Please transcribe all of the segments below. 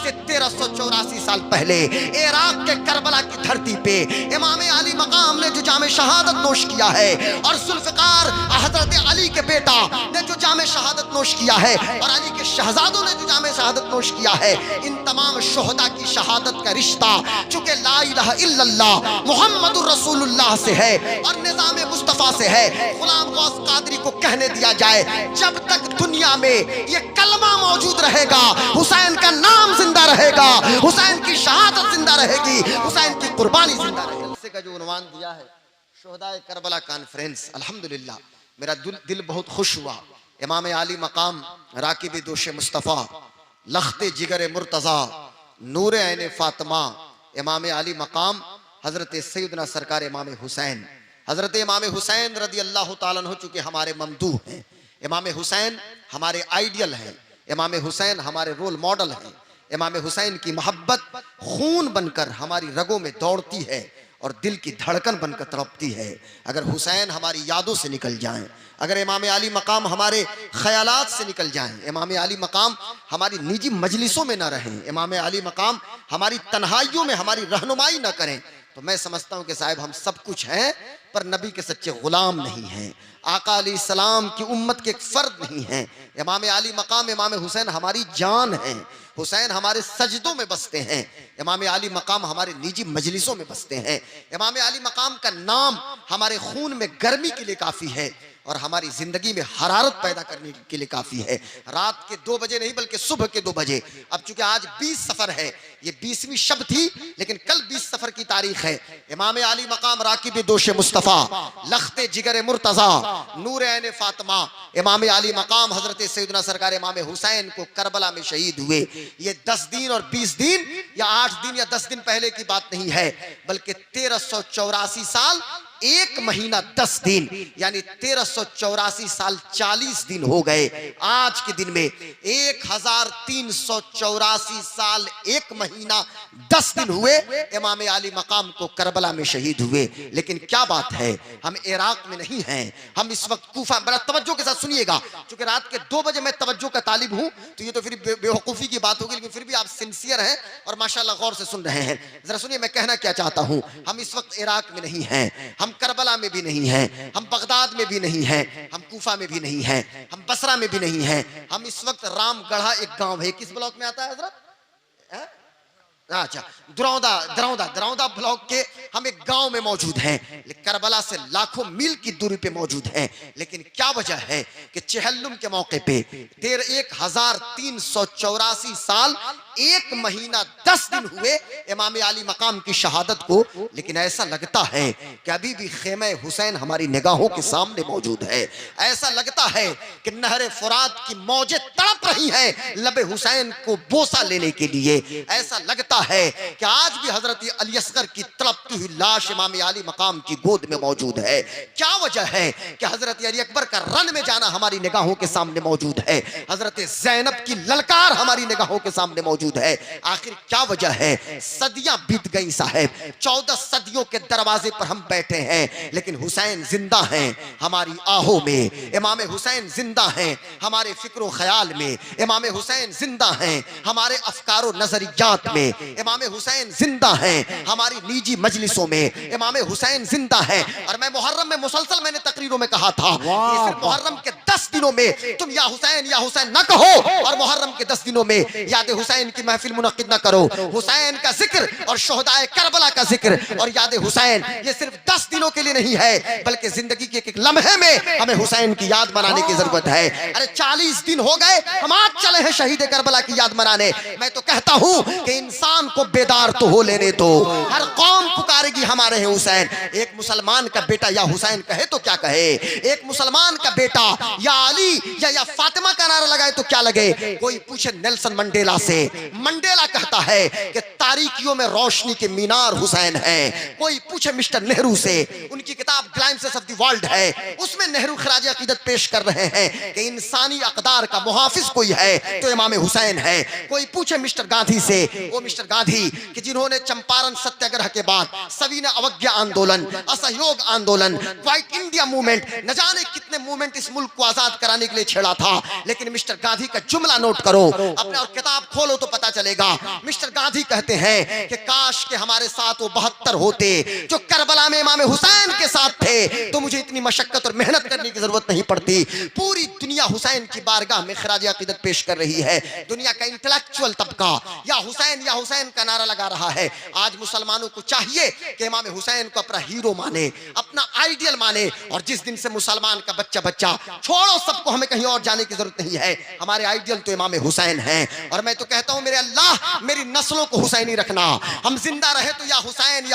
के 1384 साल पहले इराक के करबला की धरती पे इमाम अली मकाम ने जो जामे शहादत नोश किया है और जुल्फ़िकार हजरत अली के बेटा ने जो जामे शहादत नोश किया है और अली के शहजादों ने जो जामे शहादत नोश किया है, इन तमाम शोहदा की शहादत का रिश्ता चूंकि ला इलाहा इल्लल्लाह मुहम्मदुर रसूलुल्लाह से है और निज़ाम मुस्तफ़ा से है। गुलाम गौस कादरी को कहने दिया जाए, जब तक दुनिया में ये कलमा मौजूद रहेगा, हुसैन का नाम जिंदा रहेगा, हुसैन की शहादत जिंदा रहेगी, हुसैन की कुर्बानी जिंदा रहेगी। इससे का जो उन्वान दिया है शोहदाए करबला कॉन्फ्रेंस, अल्हम्दुलिल्लाह मेरा दिल बहुत खुश हुआ। इमाम अली मकाम राकिब दोश मुस्तफ़ा लख्ते जिगर मुर्तज़ा नूर ऐन फातिमा इमाम अली मकाम हजरत सैयदना सरकार इमाम हुसैन, हजरत इमाम हुसैन रदी अल्लाह ताला अन्हु चूँकि हमारे ममदूह हैं, इमाम हुसैन हमारे आइडियल हैं, इमाम हुसैन हमारे रोल मॉडल हैं। इमाम हुसैन की मोहब्बत खून बनकर हमारी रगों में दौड़ती है और दिल की धड़कन बनकर तड़पती है। अगर हुसैन हमारी यादों से निकल जाएं, अगर इमाम अली मकाम हमारे ख्यालात से निकल जाएं, इमाम अली मकाम हमारी निजी मजलिसों में ना रहें, इमाम अली मकाम हमारी तन्हाइयों में हमारी रहनुमाई ना करें, तो मैं समझता हूं कि साहब हम सब कुछ हैं पर नबी के सच्चे गुलाम नहीं हैं, आका अलैहिस्सलाम की उम्मत के एक फर्द नहीं हैं। इमाम अली मकाम इमाम हुसैन हमारी जान है, हुसैन हमारे सजदों में बसते हैं, इमाम अली मकाम हमारे निजी मजलिसों में बसते हैं। इमाम अली मकाम का नाम हमारे खून में गर्मी के लिए काफ़ी है और हमारी जिंदगी में हरारत पैदा करने के लिए काफ़ी है। रात के 2 बजे नहीं बल्कि सुबह के 2 बजे, अब चूंकि आज 20 सफ़र है, ये 20वीं शब थी लेकिन कल 20 सफ़र की तारीख है। इमाम अली मकाम राकिब दोश मुस्तफ़ा लख्ते जिगर मुर्तज़ा नूर ऐन फातिमा इमाम अली मकाम हजरत सैयदना सरकार इमाम हुसैन को करबला में शहीद हुए। ये 10 दिन और 20 दिन या 8 दिन या 10 दिन पहले की बात नहीं है, बल्कि 1384 साल 1 महीना 10 दिन यानी 1384 साल 40 दिन हो गए। आज के दिन में 1384 साल 1 महीना 10 दिन हुए इमाम अली मकाम को करबला में शहीद हुए। लेकिन क्या बात है, हम इराक में नहीं हैं, हम इस वक्त कूफा। बड़ा तवज्जो के साथ सुनिएगा, क्योंकि रात के 2 बजे मैं तवज्जो का तालिब हूं तो ये तो फिर बेवकूफ़ी की बात होगी, लेकिन फिर भी आप सिंसियर हैं और माशाल्लाह गौर से सुन रहे हैं। जरा सुनिए मैं कहना क्या चाहता हूं। हम इस वक्त इराक में नहीं हैं, हम करबला में भी नहीं हैं, हम बगदाद में भी नहीं हैं, हम कूफा में भी नहीं हैं, हम बसरा में भी नहीं हैं। हम इस वक्त रामगढ़ा एक गांव है, किस ब्लॉक में आता है हजरत? अच्छा, दरौंदा ब्लॉक के हम एक गांव में मौजूद हैं, करबला से लाखों मील की दूरी पे मौजूद हैं। लेकिन क्या वजह है कि चहल्लुम के मौके पे 1384 साल 1 महीना 10 दिन हुए इमाम अली मकाम की शहादत को, लेकिन ऐसा लगता है कि अभी भी खेमे हुसैन हमारी निगाहों के सामने मौजूद है। ऐसा लगता है कि नहर फुरात की मौजें तड़प रही हैं लबे हुसैन को बोसा लेने के लिए। ऐसा लगता है कि आज भी हजरत अली असगर की तड़पती हुई लाश इमाम अली मकाम की गोद में मौजूद है। क्या वजह है कि हजरत अली अकबर का रन में जाना हमारी निगाहों के सामने मौजूद है, हजरत ज़ैनब की ललकार हमारी निगाहों के सामने मौजूद है। आखिर क्या वजह है? सदियां बीत गई साहब, 14 सदियों के दरवाजे पर हम बैठे हैं, लेकिन हुसैन जिंदा हैं हमारी आहों में, इमाम हुसैन जिंदा हैं हमारे फिक्र ख्याल में, इमाम हुसैन जिंदा हैं हमारे अफकारो नजरियात में, इमाम हुसैन जिंदा हैं हमारी निजी मजलिसों में, इमाम हुसैन जिंदा हैं। और मैं मुहर्रम में मुसलसल मैंने तकरीरों में कहा था कि सिर्फ मुहर्रम के 10 दिनों में तुम या हुसैन ना कहो और मुहर्रम के 10 दिनों में याद हुसैन की महफिल मुनक्किद ना करो। हुसैन का जिक्र और शोहदाए करबला का जिक्र और याद हुसैन ये सिर्फ 10 दिनों के लिए नहीं है, बल्कि जिंदगी के एक लम्हे में हमें हुसैन की याद मनाने की जरूरत है। अरे 40 दिन हो गए हम आज चले हैं शहीद करबला की याद मनाने। मैं तो कहता हूं कि इंसान को बेदार तो हो लेने दो, हर कौम पुकारेगी हमारे हैं हुसैन। एक मुसलमान का बेटा या हुसैन कहे तो क्या कहे, एक मुसलमान का बेटा या अली या फातिमा का नारा लगाए तो क्या लगे। कोई पूछे नेल्सन मंडेला से, मंडेला कहता है कि तारीकियों में रोशनी के मीनार हुसैन हैं। कोई पूछे मिस्टर नेहरू से, उनकी किताब ग्लाइम्सेस ऑफ द वर्ल्ड है, उसमें नेहरू खराज अकीदत पेश कर रहे हैं कि इंसानी अकदार का मुहाफिज कोई है तो इमाम हुसैन है। कोई पूछे मिस्टर गांधी से, वो मिस्टर गांधी कि जिन्होंने चंपारण सत्याग्रह के बाद सविनय अवज्ञा आंदोलन, असहयोग आंदोलन, व्हाइट इंडिया मूवमेंट, न जाने कितने मूवमेंट इस मुल्क को आजाद कराने के लिए छेड़ा था, लेकिन मिस्टर गांधी का जुमला नोट करो, अपने और किताब खोलो तो पता चलेगा। मिस्टर गांधी कहते हैं कि काश के हमारे साथ वो 72 होते जो करबला में इमाम हुसैन के साथ थे, तो मुझे इतनी मशक्कत और मेहनत करने की जरूरत नहीं पड़ती। पूरी दुनिया हुसैन की बारगाह में खराज अकीदत पेश कर रही है। दुनिया का इंटेलेक्चुअल तबका या हुसैन का नारा लगा रहा है। आज मुसलमानों को चाहिए कि इमाम हुसैन को अपना हीरो माने, अपना आइडियल माने। और जिस दिन से मुसलमान का बच्चा छोड़ो सबको, हमें कहीं और जाने की जरूरत नहीं है, हमारे आइडियल तो इमाम हुसैन हैं। और मैं तो कहता हूं मेरे अल्लाह मेरी नस्लों को हुसैनी रखना, हम जिंदा रहे तो या हुसैन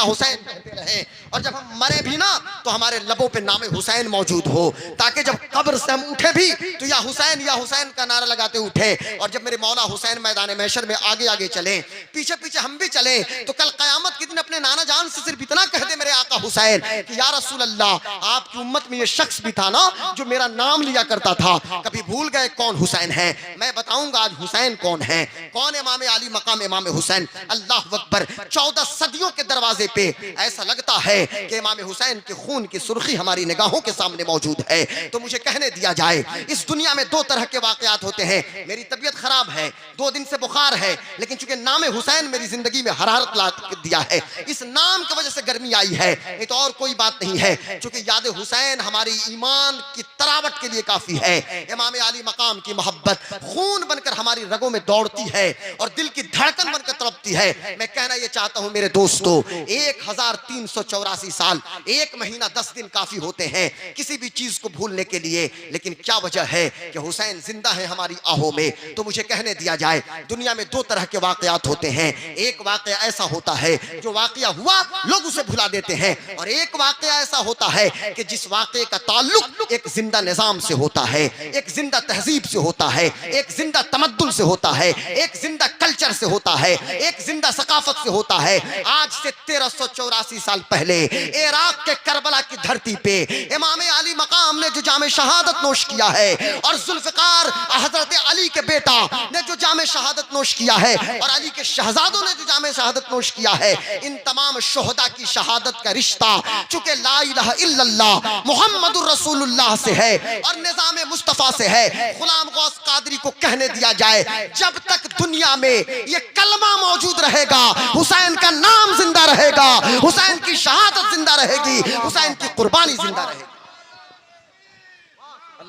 कहते रहे, और जब हम मरे भी ना तो हमारे लबों पे नाम हुसैन मौजूद हो, ताकि जब कब्र से हम उठे भी तो या हुसैन का नारा लगाते उठे। और जब मेरे मौला हुसैन मैदान महशर में आगे आगे चले, पीछे पीछे हम भी चले, तो कल कयामत के दिन अपने नाना जान से सिर्फ इतना कह दे मेरे आका हुसैन कि या रसूल अल्लाह, आपकी उम्मत में ये शख्स भी था ना जो मेरा नाम लिया करता था, कभी भूल गए कौन हुसैन है? मैं बताऊंगा आज हुसैन कौन है, कौन इमाम अली मकाम इमाम हुसैन। अल्लाह अकबर। 14 सदियों के दरवाजे पे ऐसा लगता है कि इमाम हुसैन के खून की सुर्खी हमारी निगाहों के सामने मौजूद है। तो मुझे कहने दिया जाए, इस दुनिया में 2 तरह के वाकयात होते हैं। मेरी तबीयत खराब है, 2 दिन से बुखार है, लेकिन चूंकि नाम हुसैन मेरी जिंदगी में हरारत ला दिया है, इस नाम की वजह से गर्मी आई है, नहीं तो और कोई बात नहीं है। चूंकि याद हुसैन हमारी ईमान की तरावट के लिए काफी है। इमाम अली मकाम की मोहब्बत खून बनकर हमारी रगों में दौड़ती है और दिल की धड़कन बनकर तड़पती है। मैं कहना यह चाहता हूं मेरे दोस्तों, 1384 साल 1 महीना 10 दिन काफी होते हैं किसी भी चीज को भूलने के लिए, लेकिन क्या वजह है कि हुसैन जिंदा है हमारी आहों में। तो मुझे कहने दिया जाए, दुनिया में 2 तरह के वाकयात होते हैं। एक वाकया ऐसा होता है जो वाकया हुआ लोग उसे भुला देते हैं, और एक वाकया ऐसा होता है कि जिस वाकये का ताल्लुक एक जिंदा निजाम से होता है, एक जिंदा तहजीब से होता है, एक जिंदा तमद्दुन से होता है, एक जिंदा कल्चर से होता है, एक जिंदा सकाफत से होता है। आज से 1384 साल पहले इराक के करबला की धरती पे इमाम अली मकाम ने जो जामे शहादत नोश किया है, और जुल्फिकार हजरत अली के बेटा ने जो जामे शहादत नोश किया है, और अली के शहजादों ने जो जामे शहादत नोश किया है, इन तमाम शोहदा की शहादत का रिश्ता चूंकि ला इलाहा इल्लल्लाह मुहम्मदुर रसूलुल्लाह से है और निजाम मुस्तफा से है। गुलाम गौस कादरी को कहने दिया जाए, जब तक दुनिया में ये कलमा मौजूद रहेगा, हुसैन का नाम जिंदा रहेगा, हुसैन की शहादत जिंदा रहेगी, हुसैन की कुर्बानी जिंदा रहेगी।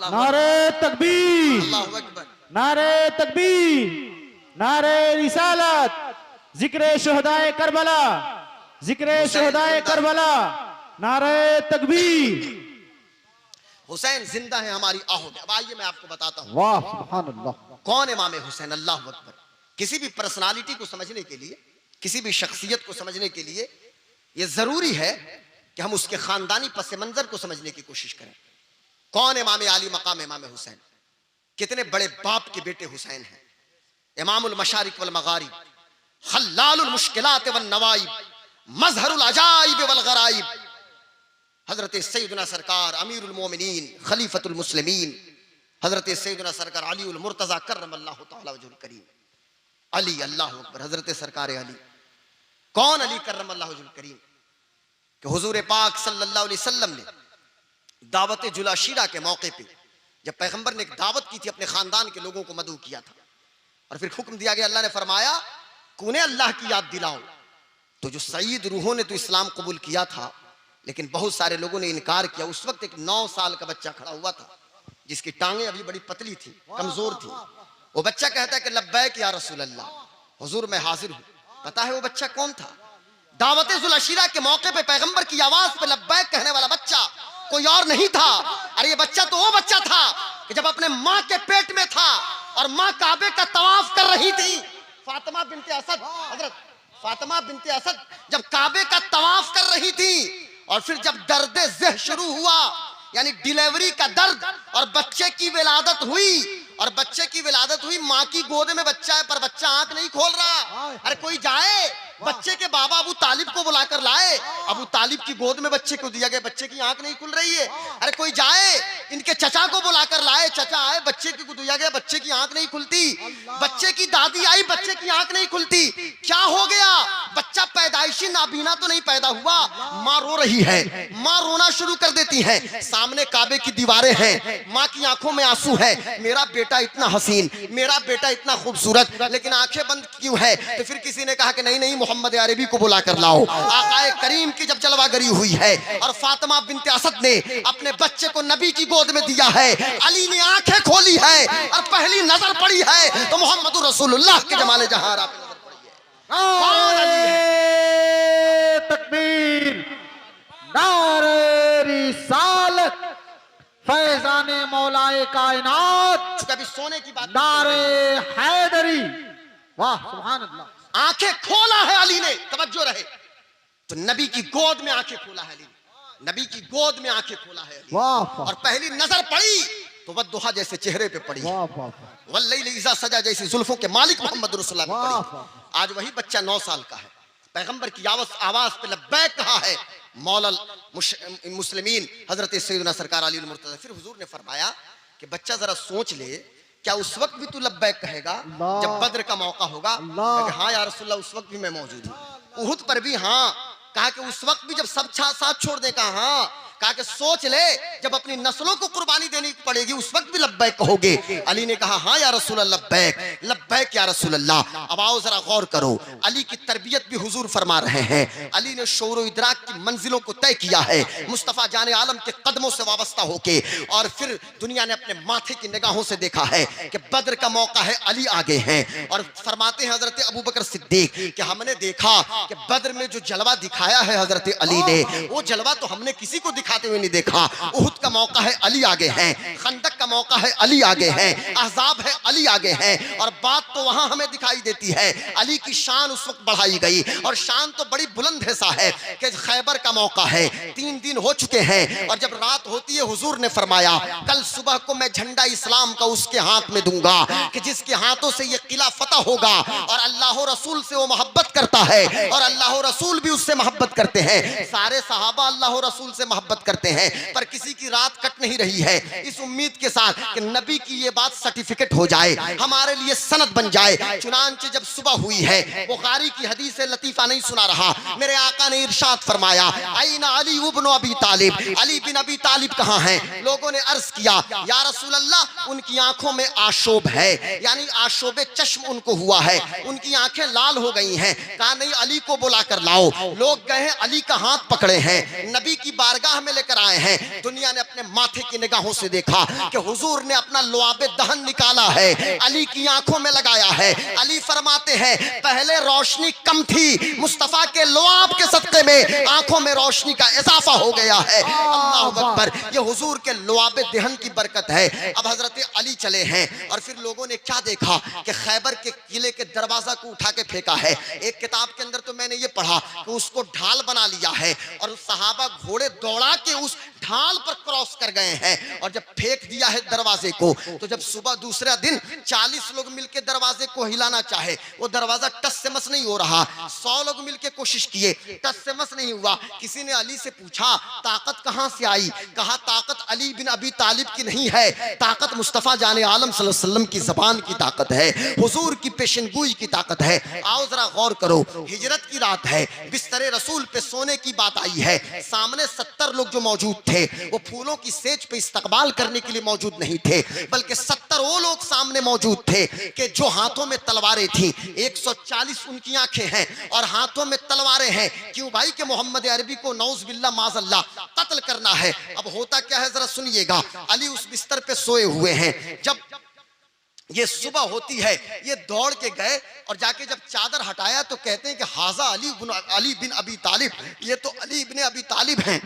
नारे तकबीर, अल्लाहु अकबर, नारे तकबीर, नारे रिसालत, जिक्र शुहदाए करबला, जिक्र शुहदाए करबला, नारे तकबीर। हुसैन जिंदा है हमारी आहों में। अब आइए मैं आपको बताता हूँ वाह सुभान अल्लाह। कौन इमाम हुसैन। अल्लाह अकबर। किसी भी पर्सनालिटी को समझने के लिए, किसी भी शख्सियत को समझने के लिए यह जरूरी है कि हम उसके खानदानी पस मंजर को समझने की कोशिश करें। कौन इमाम अली मकाम इमाम हुसैन? कितने बड़े बाप के बेटे हुसैन हैं। इमामुल मशारिक वल मगारिब, खल्लालुल मुश्किलात वन नवाइब, मजहरुल अजाइब वल गराइब, हजरत सैयदना सरकार अमीरुल मोमिनीन खलीफतुल मुस्लिमीन हजरत सैयदना सरकार अलीउल मुर्तजा करमल्लाहु तआला वजहुल करीम। अली, अल्लाह अकबर। हजरत सरकार अली। कौन अली करमल्लाहु वजहुल करीम? कि हुजूर पाक सल्लल्लाहु अलैहि वसल्लम ने दावत जुलाशीरा के मौके पे जब पैगंबर ने एक दावत की थी, अपने खानदान के लोगों को मदऊ किया था, और फिर हुक्म दिया गया, अल्लाह ने फरमाया कि उन्हें अल्लाह की याद दिलाओ। तो जो सईद रूहों ने तो इस्लाम कबूल किया था, लेकिन बहुत सारे लोगों ने इनकार किया। उस वक्त एक 9 साल का बच्चा खड़ा हुआ था जिसकी टांगे अभी बड़ी पतली थी, कमजोर थी। वो बच्चा कहता है कि लब्बैक या रसूल अल्लाह, हुजूर मैं हाजिर हूं। पता है वो बच्चा कौन था? दावत जुलशीरा के मौके पे पैगंबर की आवाज पे लब्बैक कहने वाला बच्चा कोई और नहीं था। अरे ये बच्चा तो वो बच्चा था कि जब अपने माँ के पेट में था और माँ काबे का तवाफ कर रही थी, फातिमा बिनते असद, हजरत फातिमा बिनते असद जब काबे का तवाफ कर रही थी, और फिर जब दर्द ज़ह शुरू हुआ, यानी डिलीवरी का दर्द और बच्चे की विलादत हुई, और बच्चे की विलादत हुई, माँ की गोद में बच्चा है पर बच्चा आंख नहीं खोल रहा। अरे कोई जाए, बच्चे के बाबा अबू तालिब को बुलाकर लाए, अबू तालिब की गोद में बच्चे को दिया गया, बच्चे की आंख नहीं खुल रही है। अरे कोई जाए, इनके चचा को बुलाकर लाए, चचा आए, बच्चे को दिया गया, बच्चे की आंख नहीं खुलती। बच्चे की दादी आई, बच्चे की आंख नहीं खुलती। क्या हो गया? बच्चा पैदाइशी नाबीना तो नहीं पैदा हुआ, माँ रो रही है, माँ रोना शुरू कर देती है। सामने काबे की दीवारें हैं, माँ की आंखों में आंसू है, मेरा बेटा इतना हसीन, मेरा बेटा इतना खूबसूरत, लेकिन आंखें बंद क्यों है? तो फिर किसी ने कहा कि नहीं नहीं, मोहम्मद अरबी को बुला कर लाओ। आकाए करीम की जब जलवागरी हुई है और फातिमा बिन्ते असद ने अपने बच्चे को नबी की गोद में दिया है, अली ने आंखें खोली है और पहली नजर पड़ी है तो मोहम्मद रसूलुल्लाह के जमाले जहां आप नजर पड़ी है। कौन अली है? तकबीर, नारे रिसालत, फैजाने मौलाए कायनात, कभी सोने की बात, नारे हैदरी, वाह सुभान अल्लाह। आंखें खोला है अली ने, तवज्जो रहे, तो नबी की गोद में आंखें खोला है अली ने, नबी की गोद में आंखें खोला है अली, और पहली नजर पड़ी तो वद्दुहा जैसे चेहरे पे पड़ी, वल्लैल इज़ा सजा जैसी जुल्फों के मालिक मोहम्मद रसूलुल्लाह पे पड़ी। आज वही बच्चा 9 साल का है, पैगंबर की आवाज पे लब्बैक कहा है मौलल मुस्लिमीन हजरत सैयदना सरकार अली मुर्तज़ा। फिर हुजूर ने फरमाया कि बच्चा जरा सोच ले, क्या उस वक्त भी तू लब्बैक कहेगा जब बद्र का मौका होगा? हाँ या रसूलल्लाह, उस वक्त भी मैं मौजूद हूँ। उहुद पर भी हाँ, कहा कि उस वक्त भी जब सब साथ छोड़ दे, कहा हाँ, कहा कि सोच ले जब अपनी नस्लों को कुर्बानी देनी पड़ेगी उस वक्त भी लब्बैक कहोगे? अली ने कहा हाँ या रसूलल्लाह, लब्बैक लब्बैक या रसूलल्लाह। अब आओ जरा गौर करो, अली की तरबियत भी हुजूर फरमा रहे हैं। अली ने शौर व इदराक की मंजिलों को तय किया है मुस्तफ़ा जाने आलम के कदमों से वाबस्ता होके, और फिर दुनिया ने अपने माथे की निगाहों से देखा है कि बद्र का मौका है, अली आगे हैं। और फरमाते हैं हजरत अबू बकर सिद्दीक कि हमने देखा कि बद्र में जो जलवा दिखाया है हजरत अली ने, वो जलवा तो हमने किसी को दिखाते हुए नहीं देखा। उहुद का मौका है, अली आगे हैं, खंदक का मौका है, अली आगे हैं, अहज़ाब है, अली आगे हैं। और बात तो वहां हमें दिखाई देती है, अली की शान उस वक्त बढ़ाई गई, और शान तो बड़ी बुलंद ऐसा है कि खैबर का मौका है, 3 दिन हो चुके हैं, और जब रात होती है हुजूर ने फरमाया कल सुबह को मैं झंडा इस्लाम का उसके हाथ में दूंगा कि जिसके हाथों से ये किला फतह होगा। और अल्लाह रसूल से वो मोहब्बत करता है और अल्लाह रसूल भी उससे मोहब्बत करते हैं। सारे सहाबा अल्लाह रसूल से मोहब्बत करते हैं, पर किसी की रात कट नहीं रही है इस उम्मीद के साथ कि नबी की ये बात सर्टिफिकेट हो जाए, हमारे लिए सनद बन जाए। चुनांचे जब सुबह हुई है, बुखारी की हदीस लतीफा नहीं सुना रहा, मेरे आका ने इरशाद फरमाया आईना अली इब्न अबी तालिब, अली बिन अबी तालिब कहाँ हैं? लोगों ने अर्ज किया या रसूल अल्लाह, उनकी आंखों में आशोब है, यानी आशोबे चश्म उनको हुआ है, उनकी आंखें लाल हो गई हैं। कहा नहीं, अली को बुला कर लाओ। लोग गए हैं, अली का हाथ पकड़े हैं, नबी की बारगाह में लेकर आए हैं। दुनिया ने अपने माथे की निगाहों से देखा कि हुजूर ने अपना लुआबे दहन निकाला है, अली की आंखों में लगाया है। अली फरमाते हैं पहले रोशनी कम थी, मुस्तफा के लुआब के सदके में आंखों में रोशनी का इजाफा हो गया है। अल्लाहु अकबर, ये हुजूर के लुआबे दहन की बरकत है। अब हजरत अली चले हैं और फिर लोगों ने क्या देखा कि खैबर के किले के दरवाजा को उठा के फेंका है। एक किताब के अंदर तो मैंने ये पढ़ा कि उसको ढाल बना लिया है और सहाबा घोड़े दौड़ा के उस ढाल पर क्रॉस कर गए हैं, और जब फेंक दिया है दरवाजे को, तो जब सुबह दूसरा दिन 40 लोग मिलके दरवाजे को हिलाना चाहे, वो दरवाजा टस से मस नहीं हो रहा। 100 लोग मिलके कोशिश किए, टस से मस नहीं हुआ। किसी ने अली से पूछा ताकत कहां से आई? कहा ताकत अली बिन अबी तालिब की नहीं है, ताकत मुस्तफा जाने आलम सल्लल्लाहु अलैहि वसल्लम की जबान की ताकत है, हुजूर की पेशनगोई की ताकत है। आओ जरा गौर करो, हिजरत की रात है, बिस्तरे रसूल पे सोने की बात आई है, सामने 70 लोग जो मौजूद थे वो फूलों की सेज पे इस्तकबाल करने के लिए मौजूद नहीं थे, बल्कि 70 वो लोग सामने मौजूद थे कि जो हाथों में तलवारें थी। 140 उनकी आंखें हैं और हाथों में तलवारें हैं। क्यों भाई? कि मोहम्मद अरबी को नौज बिल्ला माज़अल्लाह कत्ल करना है। अब होता क्या है जरा सुनिएगा, अली उस बिस्तर पे सोए हुए हैं, जब ये सुबह होती है ये दौड़ के गए और जाके जब चादर हटाया तो कहते हैं कि हाजा अली बिन अबी तालिब, ये तो अली बिन अबी तालिब हैं।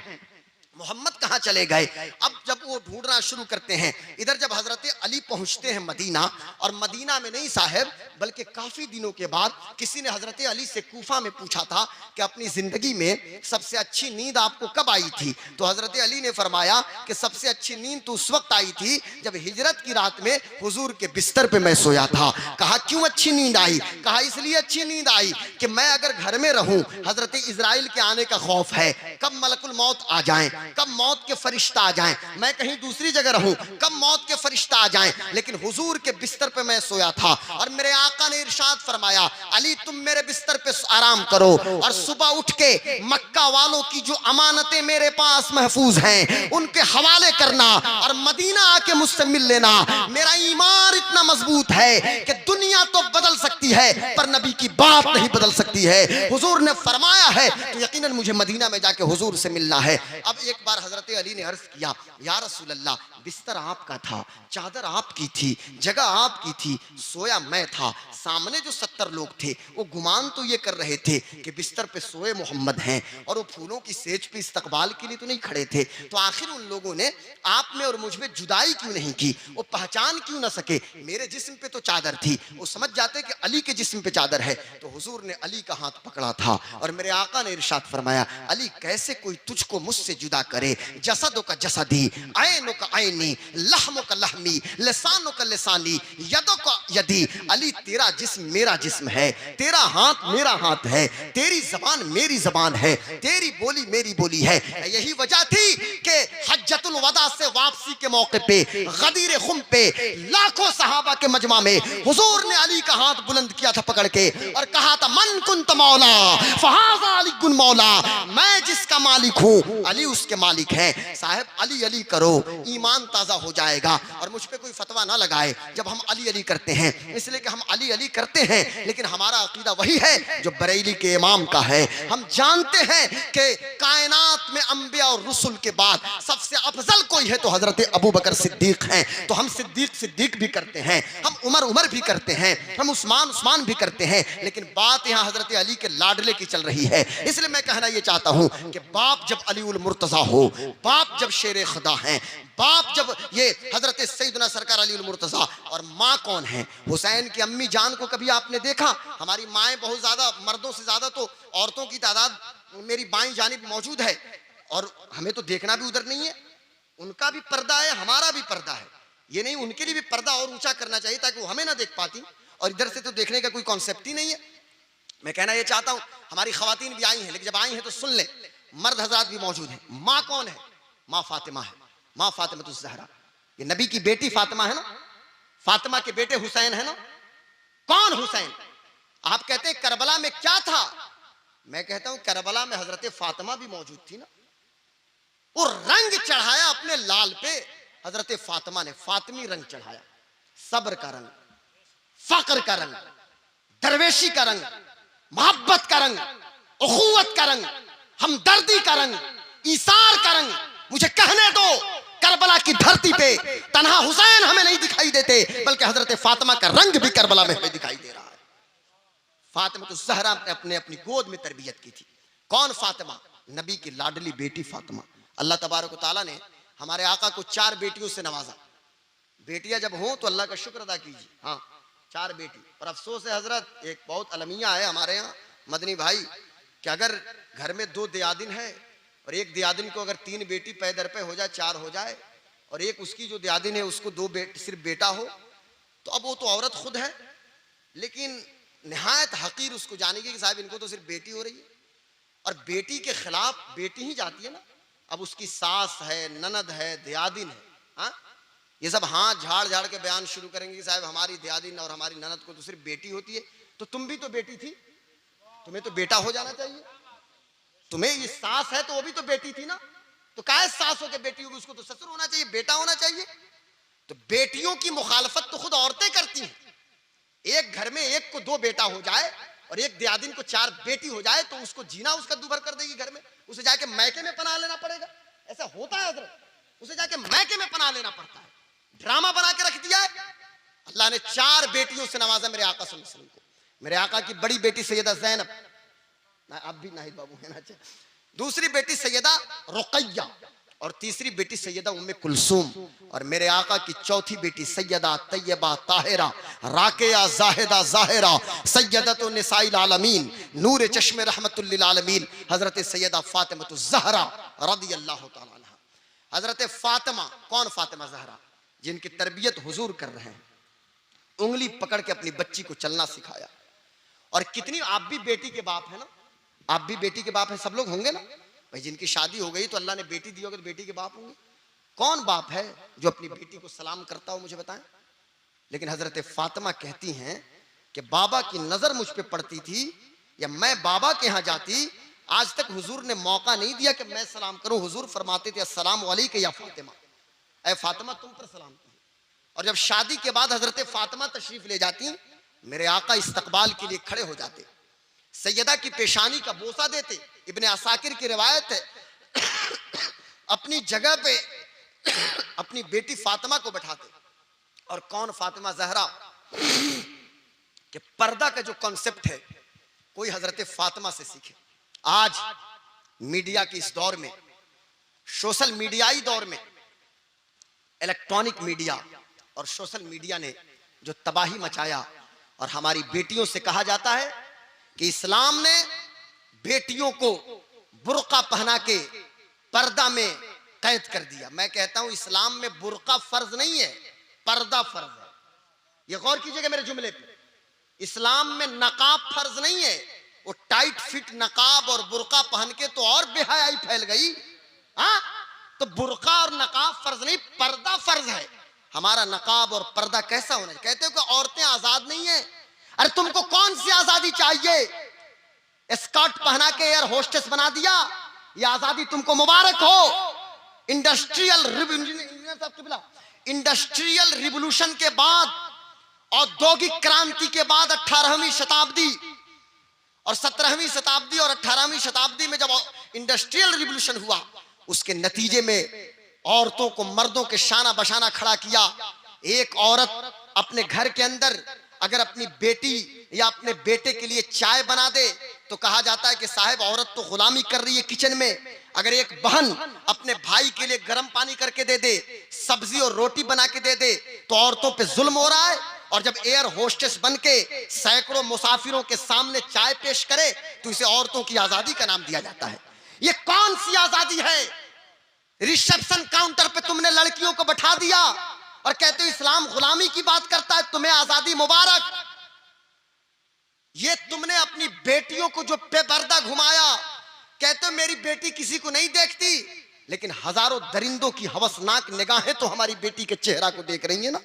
मोहम्मद कहाँ चले गए। अब जब वो ढूंढना शुरू करते हैं, इधर जब हजरत अली पहुंचते हैं मदीना, और मदीना में नहीं साहब बल्कि काफी दिनों के बाद किसी ने हजरत अली से कूफा में पूछा था कि अपनी जिंदगी में सबसे अच्छी नींद आपको कब आई थी। तो हजरत अली ने फरमाया कि सबसे अच्छी नींद तो उस वक्त आई थी जब हिजरत की रात में हुजूर के बिस्तर पे मैं सोया था। कहा क्यों अच्छी नींद आई। कहा इसलिए अच्छी नींद आई कि मैं अगर घर में रहूं, हजरत इजराइल के आने का खौफ है, कब मलकुल मौत आ जाएं, कब मौत के फरिश्ता आ जाएं। मैं कहीं दूसरी जगह रहूं, कब मौत के फरिश्ता आ जाएं। लेकिन हुजूर के बिस्तर पे मैं सोया था और मेरे आका ने इरशाद फरमाया, अली तुम मेरे बिस्तर पे आराम करो और सुबह उठ के मक्का वालों की जो अमानतें मेरे पास महफूज हैं उनके हवाले करना और मदीना आके मुझसे मिल लेना। मेरा ईमान इतना मजबूत है कि दुनिया तो बदल सकती है पर नबी की बात नहीं बदल सकती है। हुजूर ने फरमाया है तो यकीनन मुझे मदीना में जाके हुजूर से मिलना है। अब एक बार हजरत अली ने अर्ज किया, या रसूल अल्लाह, बिस्तर आपका था, चादर आपकी थी, जगह आपकी थी, सोया मैं था। सामने जो 70 लोग थे वो गुमान तो ये कर रहे थे कि बिस्तर पे सोए मोहम्मद हैं और वो फूलों की सेज पे इस्तकबाल के लिए तो नहीं खड़े थे। तो आखिर उन लोगों ने आप में और मुझ में जुदाई क्यों नहीं की, वो पहचान क्यों ना सके। मेरे जिस्म पे तो चादर थी, वो समझ जाते कि अली के जिस्म पे चादर है। तो हुजूर ने अली का हाथ पकड़ा था और मेरे आका ने इरशाद फरमाया, अली कैसे कोई तुझको मुझसे जुदा करे। जसदों का जसदी, ऐनों का ऐनी, लहमों का लहमी, लिसानों का लिसानी, यदों का यदी। अली तेरा जिस्म मेरा जिस्म है, तेरा हाथ मेरा हाथ है, तेरी जबान मेरी जबान है, तेरी बोली मेरी बोली है। यही वजह थी कि हज्जतुल वदा से वापसी के मौके पे गदीर खुम पे लाखों सहाबा के मजमा में हुजूर ने अली का हाथ बुलंद किया था पकड़ के और कहा था, मन कुंत मौला फहाजा अली कुन मौला। मैं जिसका मालिक हूँ अली उसके मालिक है। साहब अली अली करो, ईमान ताजा हो जाएगा। और मुझ पे कोई फतवा ना लगाए जब हम अली अली करते हैं, इसलिए कि हम अली अली करते हैं लेकिन हमारा अकीदा वही है जो बरेली के इमाम का है। हम जानते हैं कि कायनात में अंबिया और रसूल के बाद सबसे अफजल कोई है तो हजरत अबू बकर सिद्दीक हैं। तो हम सिद्दीक सिद्दीक भी करते हैं, हम उमर उमर भी करते हैं, हम उस्मान उस्मान भी करते हैं। लेकिन बात यहाँ हजरत अली के लाडले की चल रही है। इसलिए मैं कहना ये चाहता हूँ कि बाप जब अली उल मुर्तजा हो, बाप जब शेर खुदा हैं, बाप जब ये हजरत सैयदना सरकार अली उल मुर्तजा, और माँ कौन है? हुसैन की अम्मी जान को कभी आपने देखा? हमारी माएँ बहुत ज्यादा, मर्दों से ज्यादा तो औरतों की तादाद मेरी बाईं जानिब मौजूद है और हमें तो देखना भी उधर नहीं है। उनका भी पर्दा है, हमारा भी पर्दा है। ये नहीं, उनके लिए भी पर्दा और ऊंचा करना चाहिए ताकि वो हमें ना देख पाती, और इधर से तो देखने का कोई कॉन्सेप्ट ही नहीं है। मैं कहना ये चाहता हूँ, हमारी खवातीन भी आई हैं, लेकिन जब आई हैं तो सुन ले, मर्द हजरात भी मौजूद हैं। माँ कौन है? माँ फातिमा है, माँ फातिमा ज़हरा। ये नबी की बेटी फातिमा है ना, फातिमा के बेटे हुसैन है ना। कौन हुसैन? आप कहते हैं करबला में क्या था, मैं कहता हूं करबला में हजरत फातिमा भी मौजूद थी ना। वो रंग चढ़ाया अपने लाल पे हजरत फातिमा ने, फातिमी रंग चढ़ाया। सब्र का रंग, फक्र का रंग, दरवेशी का रंग, मोहब्बत का रंग, उखुवत का रंग, हमदर्दी का रंग, ईसार का रंग। मुझे कहने दो, करबला की धरती पे तन्हा हुसैन हमें नहीं दिखाई देते, बल्कि हजरत फातिमा का रंग भी करबला में हमें दिखाई दे रहा है। फातिमा तो ज़हरा ने अपनी गोद में तरबियत की थी। कौन फातिमा? नबी की लाडली बेटी फातिमा। अल्लाह तबारक व तआला ने हमारे आका को 4 बेटियों से नवाजा। बेटियां जब हों तो अल्लाह का शुक्र अदा कीजिए। हाँ, 4 बेटी। और अफसोस है हजरत, एक बहुत अलमिया है हमारे यहाँ मदनी भाई, कि अगर घर में 2 दियादिन है और एक दियादिन को अगर 3 बेटी पैदर पे हो जाए, 4 हो जाए, और एक उसकी जो दियादिन है उसको 2 सिर्फ बेटा हो, तो अब वो तो औरत खुद है लेकिन निहायत हकीर उसको जानेगी कि साहब इनको तो सिर्फ बेटी हो रही है। और बेटी के खिलाफ बेटी ही जाती है ना। अब उसकी सास है, ननद है, दियादिन है, हाँ, ये सब हाथ झाड़ झाड़ के बयान शुरू करेंगे कि साहब हमारी दियादिन और हमारी ननद को तो सिर्फ बेटी होती है। तो तुम भी तो बेटी थी, तुम्हें तो बेटा हो जाना चाहिए। तुम्हें ये सास है तो वो भी तो बेटी थी ना, तो काहे सास हो के बेटी होगी? उसको तो ससुर होना चाहिए, बेटा होना चाहिए। तो बेटियों की मुखालफत तो खुद औरतें करती हैं। एक घर में एक को 2 बेटा हो जाए और एक दियादिन को 4 बेटी हो जाए तो उसको जीना उसका दूभर कर देगी घर में। उसे जाके मैके में पनाह लेना पड़ेगा। ऐसा होता है हजरत, उसे जाके मैके में पनाह लेना पड़ता है। ड्रामा बना के रख दिया है। अल्लाह ने 4 बेटियों से नवाजा मेरे आका सल्लल्लाहु अलैहि वसल्लम को। मेरे आका की बड़ी बेटी सैयदा ज़ैनब, अब भी नाहिद बाबू है ना, दूसरी बेटी सैयदा रुकैया, और तीसरी बेटी सैयदा उम्मे कुलसूम, और मेरे आका की चौथी बेटी सैयदा तैयबा ताहिरा राकिया जाहिदा जाहिरा सैयदतु निसाइल आलमीन नूर चश्मे रहमतुल लिल आलमीन हजरत सैयदा फातिमा ज़हरा रदियल्लाहु ताला अन्हा। हजरत फातिमा, कौन फातिमा ज़हरा? जिनकी तरबियत हुजूर कर रहे हैं, उंगली पकड़ के अपनी बच्ची को चलना सिखाया। और कितनी, आप भी बेटी के बाप है ना, आप भी बेटी के बाप है, सब लोग होंगे ना भाई। जिनकी शादी हो गई तो अल्लाह ने बेटी दी होगी तो बेटी के बाप होंगे। कौन बाप है जो अपनी बेटी को सलाम करता हो, मुझे बताएं। लेकिन हजरत फातिमा कहती हैं कि बाबा की नजर मुझ पे पड़ती थी या मैं बाबा के यहाँ जाती, आज तक हुजूर ने मौका नहीं दिया कि मैं सलाम करूं। हुजूर फरमाते थे अस्सलाम वालेकुम या फातिमा, ऐ फातिमा तुम पर सलाम। और जब शादी के बाद हजरत फातिमा तशरीफ ले जाती, मेरे आका इस्तकबाल के लिए खड़े हो जाते, सैयदा की पेशानी का बोसा देते। इब्ने असाकिर की रिवायत है, अपनी जगह पे अपनी बेटी फातिमा को बैठाते। और कौन फातिमा ज़हरा कि पर्दा का जो कॉन्सेप्ट है कोई हजरत फातिमा से सीखे। आज मीडिया के इस दौर में, सोशल मीडियाई दौर में, इलेक्ट्रॉनिक मीडिया और सोशल मीडिया ने जो तबाही मचाया, और हमारी बेटियों से कहा जाता है कि इस्लाम ने बेटियों को बुर्का पहना के पर्दा में कैद कर दिया। मैं कहता हूं इस्लाम में बुर्का फर्ज नहीं है, पर्दा फर्ज है। ये गौर कीजिएगा मेरे जुमले पे। इस्लाम में नकाब फर्ज नहीं है। वो टाइट फिट नकाब और बुर्का पहन के तो और बेहयाई फैल गई। हाँ, तो बुर्का और नकाब फर्ज नहीं, पर्दा फर्ज है। हमारा नकाब और पर्दा कैसा होना चाहिए? कहते हो कि औरतें आजाद नहीं है। अरे तुमको कौन सी आजादी चाहिए? स्कर्ट पहना के एयर होस्टेस बना दिया, ये आजादी तुमको मुबारक हो। इंडस्ट्रियल रिवोल्यूशन के बाद, औद्योगिक क्रांति के बाद 18वीं शताब्दी और 17वीं शताब्दी और 18वीं शताब्दी में जब इंडस्ट्रियल रिवोल्यूशन हुआ, उसके नतीजे में औरतों को मर्दों के शाना बशाना खड़ा किया। एक औरत अपने घर के अंदर अगर अपनी बेटी या अपने बेटे के लिए चाय बना दे तो कहा जाता है कि साहब औरत तो गुलामी कर रही है किचन में। अगर एक बहन अपने भाई के लिए गर्म पानी करके दे दे, सब्जी और रोटी बना के दे दे, तो औरतों पे जुल्म हो रहा है। और जब एयर होस्टेस बन के सैकड़ों मुसाफिरों के सामने चाय पेश करे तो इसे औरतों की आजादी का नाम दिया जाता है। ये कौन सी आजादी है? रिसेप्शन काउंटर पे तुमने लड़कियों को बैठा दिया और कहते हो इस्लाम गुलामी की बात करता है, तुम्हें आजादी मुबारक। ये तुमने अपनी बेटियों को जो बेपर्दा घुमाया, कहते हो मेरी बेटी किसी को नहीं देखती, लेकिन हजारों दरिंदों की हवसनाक निगाहें तो हमारी बेटी के चेहरा को देख रही है ना।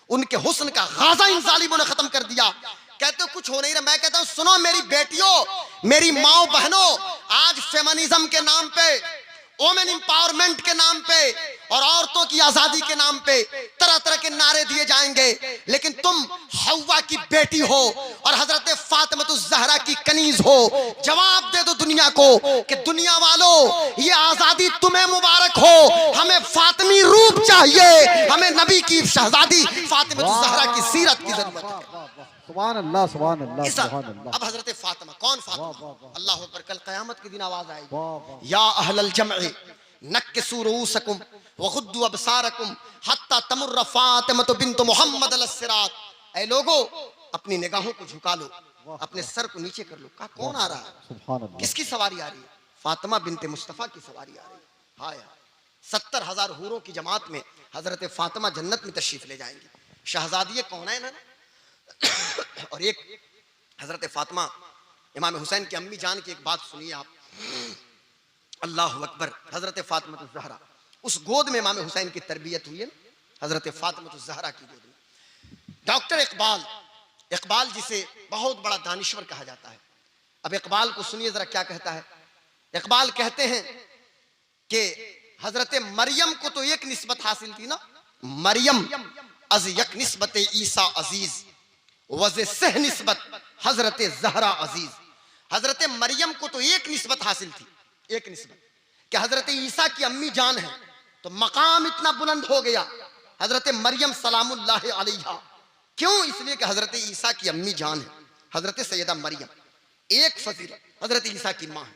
उनके हुस्न का गाजा इन जालिमों ने खत्म कर दिया। कहते हो कुछ हो नहीं रहा। मैं कहता हूं सुनो मेरी बेटियों, मेरी माओ बहनों, आज फेमिनिज्म के नाम पे, वोमेन एम्पावरमेंट के नाम पे और औरतों की आजादी के नाम पे तरह तरह के नारे दिए जाएंगे, लेकिन तुम हव्वा की बेटी हो और हजरत फातिमा ज़हरा की कनीज हो। जवाब दे दो दुनिया को कि दुनिया वालों, ये आजादी तुम्हें मुबारक हो। हमें फातिमी रूप चाहिए, हमें नबी की शहजादी फातिमा ज़हरा की सीरत की जरूरत है। सुभान अल्लाह, सुभान अल्लाह, सुभान अल्लाह। अब हजरत फातिमा, कौन फातिमा? अल्लाह पर कल क़यामत के दिन आवाज आएगी, वाह, वाह। या अहलल जमअ नक्किसू रूसकुम वगुद्दू अबसारकुम हत्ता तमुर्र फातिमा बिन्त मुहम्मद अलस्सिरात। ऐ लोगो, अपनी निगाहों को झुका लो, अपने सर को नीचे कर लो। कहा कौन आ रहा है? सुभान अल्लाह। किसकी सवारी आ रही है? फातिमा बिन्ते मुस्तफा की सवारी आ रही है। हाँ यार, 70,000 हूरों की जमात में हजरत फातिमा जन्नत में तशरीफ ले जाएंगी। शहजादी कौन है ना? और एक हजरत फातिमा इमाम हुसैन की अम्मी जान की एक बात सुनिए आप। अल्लाह अकबर। हजरत फातिमा ज़हरा, उस गोद में इमाम हुसैन की तरबियत हुई है, हजरत फातिमा ज़हरा की गोद में। डॉक्टर इकबाल जिसे बहुत बड़ा दानिश्वर कहा जाता है। अब इकबाल को सुनिए जरा क्या कहता है। इकबाल कहते हैं कि हजरत मरियम को तो एक निस्बत हासिल थी ना, मरियम अज यक निस्बत ईसा अजीज वज़े सह निस्बत हजरत ज़हरा अजीज। हजरत मरियम को तो एक निस्बत हासिल थी, एक निस्बत कि हजरत ईसा की अम्मी जान है, तो मकाम इतना बुलंद हो गया हजरत मरियम सलामुल्लाह अलैहा। क्यों? इसलिए कि हजरत ईसा की अम्मी जान है, हजरत सैयदा मरियम। एक फजीलत हजरत ईसा की माँ है।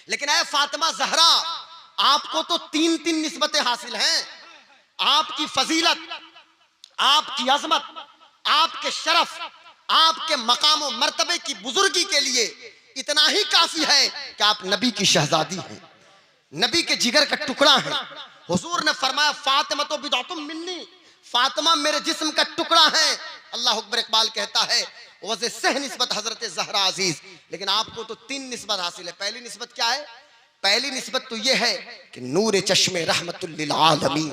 लेकिन ऐ फातिमा ज़हरा, आपको तो तीन तीन निस्बतें हासिल हैं। आपकी फजीलत, आपकी अजमत, आपके शरफ, आपके मकाम और मर्तबे की बुजुर्गी के लिए इतना ही काफी है कि आप नबी की शहजादी हैं, नबी के जिगर का टुकड़ा है। हुजूर ने फरमाया फातिमा तो बिदअतुम मिन्नी, फातिमा मेरे जिस्म का टुकड़ा है। अल्लाह अकबर। इकबाल कहता है वज़े सह निस्बत हजरत ज़हरा अजीज। लेकिन आपको तो तीन निस्बत हासिल है। पहली निस्बत क्या है? पहली निस्बत तो यह है कि नूर चश्मे रहमतुल लिल आलमीन,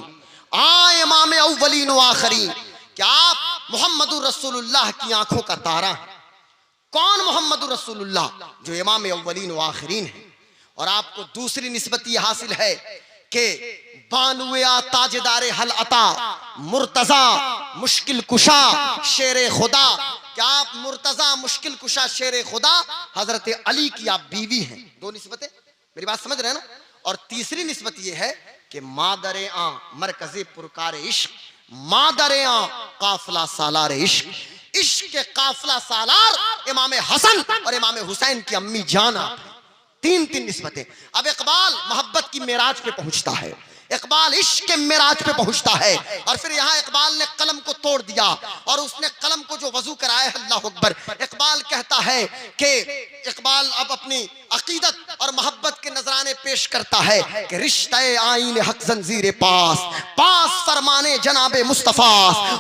इमाम अव्वलीन व आखिरीन, कि आप मुहम्मदुर रसूलुल्लाह की आंखों का तारा है। कौन मुहम्मदुर रसूलुल्लाह? जो इमाम अव्वलीन व आखिरीन है। और आपको दूसरी निस्बत यह हासिल है कि बानुया ताजदारे हल अता मुर्तजा मुश्किल कुशा शेर खुदा, क्या आप मुर्तजा मुश्किल कुशा शेर खुदा हजरत अली की आप बीवी हैं। दो निस्बतें, मेरी बात समझ रहे हैं ना? और तीसरी निस्बत यह है कि मादरे आ मरकज़े पुरकार इश्क, मादरे आ काफिला सालार इश्क, इश्क के काफिला सालार इमाम हसन और इमाम हुसैन की अम्मी जान आप हैं। तीन तीन निस्बतें। अब इकबाल मोहब्बत की मेराज पे पहुंचता है, इकबाल इश्क के मेराज पे पहुंचता है। और फिर यहाँ इकबाल ने कलम को तोड़ दिया और उसने कलम को जो वजू कराया, अल्लाह अकबर। इकबाल कहता है कि इकबाल अब अपनी अकीदत और मोहब्बत के नजराने पेश करता है कि रिश्ते आईन हक जंजीर पास, पास फरमाने जनाबे मुस्तफा,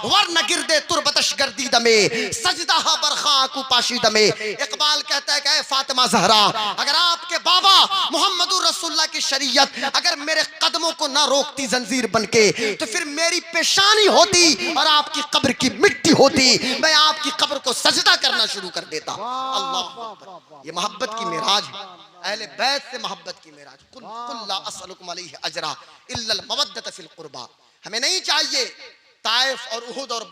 वरन गिरदे तुरबतश गर्दी दमे सजदा बरखा कु पाशी दमे। इकबाल कहता है कि फातिमा ज़हरा, अगर आपके बाबा मुहम्मदुर रसूलुल्लाह की शरीयत अगर मेरे कदमों को ना रोकती जंजीर बनके, तो फिर मेरी पेशानी होती और आपकी कब्र की मिट्टी होती, मैं आपकी कब्र को सजदा करना शुरू कर देता। अल्लाह, ये मोहब्बत की मेराज है, अहले बैत से मोहब्बत की मेराज। कुल ला असअलुकुम अलैहि अजरा इल्लल मवद्दत फिल कुर्बा। हमें नहीं चाहिए ताइफ और उहुद और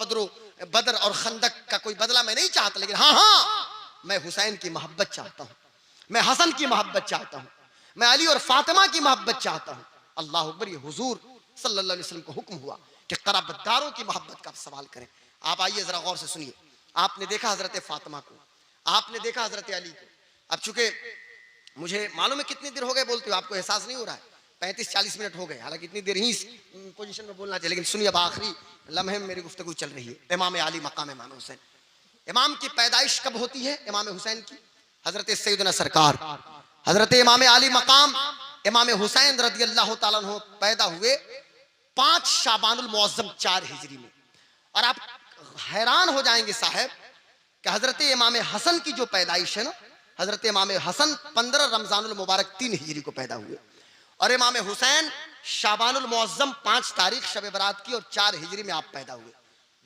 बदर और खंदक का कोई बदला मैं नहीं चाहता, लेकिन हाँ मैं हुसैन की मोहब्बत चाहता हूँ, मैं हसन की मोहब्बत चाहता हूँ, मैं अली और फातिमा की मोहब्बत चाहता हूँ। अल्लाह अकबर। ये हुजूर सल्लल्लाहु अलैहि वसल्लम को हुक्म हुआ कि क़राबतदारों की मोहब्बत का सवाल करें। आप आइए जरा गौर से सुनिए। आपने देखा हजरत फातिमा को, आपने देखा हजरत अली को। अब चूंकि मुझे मालूम है कितनी देर हो गए बोलते हो, आपको एहसास नहीं हो रहा है, 35-40 मिनट हो गए, हालांकि इतनी देर ही इस पोजीशन में बोलना चाहिए, लेकिन सुनिए अब आखिरी लम्हे में मेरी गुफ्तगू चल रही है। इमाम अली मकाम इमाम हुसैन, इमाम की पैदाइश कब होती है? इमाम हुसैन की हजरत सैयदना सरकार हजरत इमाम अली मकाम इमाम हुसैन रज़ी अल्लाह ताला अन्हु पैदा हुए 5 शाबानुल मुअज़्ज़म 4 हिजरी में। और आप हैरान हो जाएंगे साहब कि हजरत इमाम हसन की जो पैदाइश है ना, हजरत इमाम हसन 15 रमजानुल मुबारक 3 हिजरी को पैदा हुए, और इमाम हुसैन शाबानुल मुअज़्ज़म 5 तारीख शब बरात की और 4 हिजरी में आप पैदा हुए।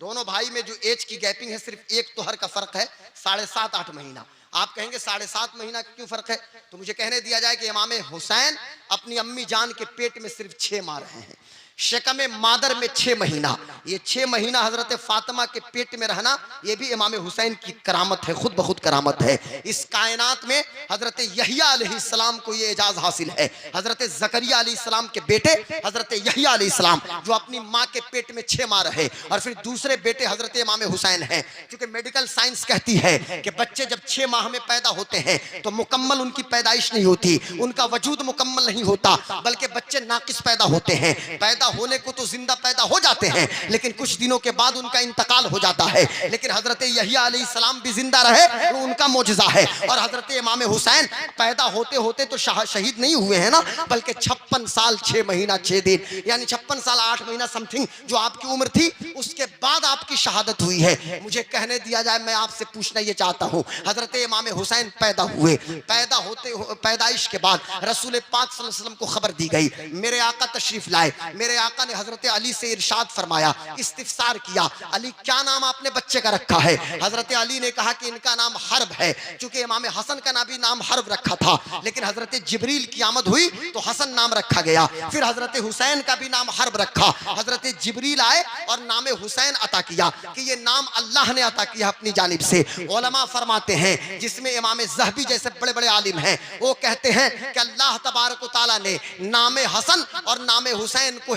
दोनों भाई में जो एज की गैपिंग है सिर्फ एक तोहर का फर्क है, 7.5-8 महीना। आप कहेंगे 7.5 महीना क्यों फर्क है? तो मुझे कहने दिया जाए कि इमाम हुसैन अपनी अम्मी जान के पेट में सिर्फ 6 माह रहे हैं, शकम मादर में 6 महीना। ये 6 महीना हजरत फातिमा के पेट में रहना, ये भी इमाम हुसैन की करामत है, खुद बखुद करामत है। इस कायनात में हजरत यहया अलैहिस्सलाम को ये एजाज हासिल है। हजरत जकरिया अलैहिस्सलाम के बेटे हजरत यहया अलैहिस्सलाम जो अपनी माँ के पेट में 6 माह रहे, और फिर दूसरे बेटे हजरत इमाम हुसैन हैं। क्योंकि मेडिकल साइंस कहती है कि बच्चे जब 6 माह में पैदा होते हैं तो मुकम्मल उनकी पैदाइश नहीं होती, उनका वजूद मुकम्मल नहीं होता, बल्कि बच्चे नाकिस पैदा होते हैं। पैदा होने को तो जिंदा पैदा हो जाते हैं, लेकिन कुछ दिनों के बाद उनका इंतकाल हो जाता है। लेकिन हजरत यहया अलैहिस्सलाम भी जिंदा रहे, वो उनका मौजज़ा है। और हजरत इमाम हुसैन पैदा होते होते तो शहीद नहीं हुए हैं ना, बल्कि 56 साल 6 महीना 6 दिन, यानी 56 साल 8 महीना समथिंग जो आपकी उम्र थी, उसके बाद आपकी शहादत हुई है। मुझे कहने दिया जाए, मैं आपसे पूछना ये चाहता हूँ, हजरत इमाम हुसैन पैदा हुए, पैदा होते पैदाइश के बाद रसूल पाक सल्लल्लाहु अलैहि वसल्लम को खबर दी गई, मेरे आका तशरीफ लाए। मेरे आका ने हजरत अली से इरशाद फरमाया, इस्तिफसार किया, अली क्या नाम आपने बच्चे का रखा है? हजरत अली ने कहा कि इनका नाम हर्ब है। चूंकि इमाम हसन का भी नाम हर्ब रखा था, लेकिन हजरत जिब्रील की आमद हुई तो हसन नाम रखा गया। फिर हजरत हुसैन का भी नाम हर्ब रखा। हजरत जिब्रील आए और नाम हुसैन अता किया कि ये नाम अल्लाह ने अता किया अपनी जानिब से। उलमा फरमाते हैं, जिसमें इमाम ज़हबी जैसे बड़े बड़े आलिम हैं, वो कहते हैं कि अल्लाह तबारक व तआला ने नाम हसन और नाम हुसैन को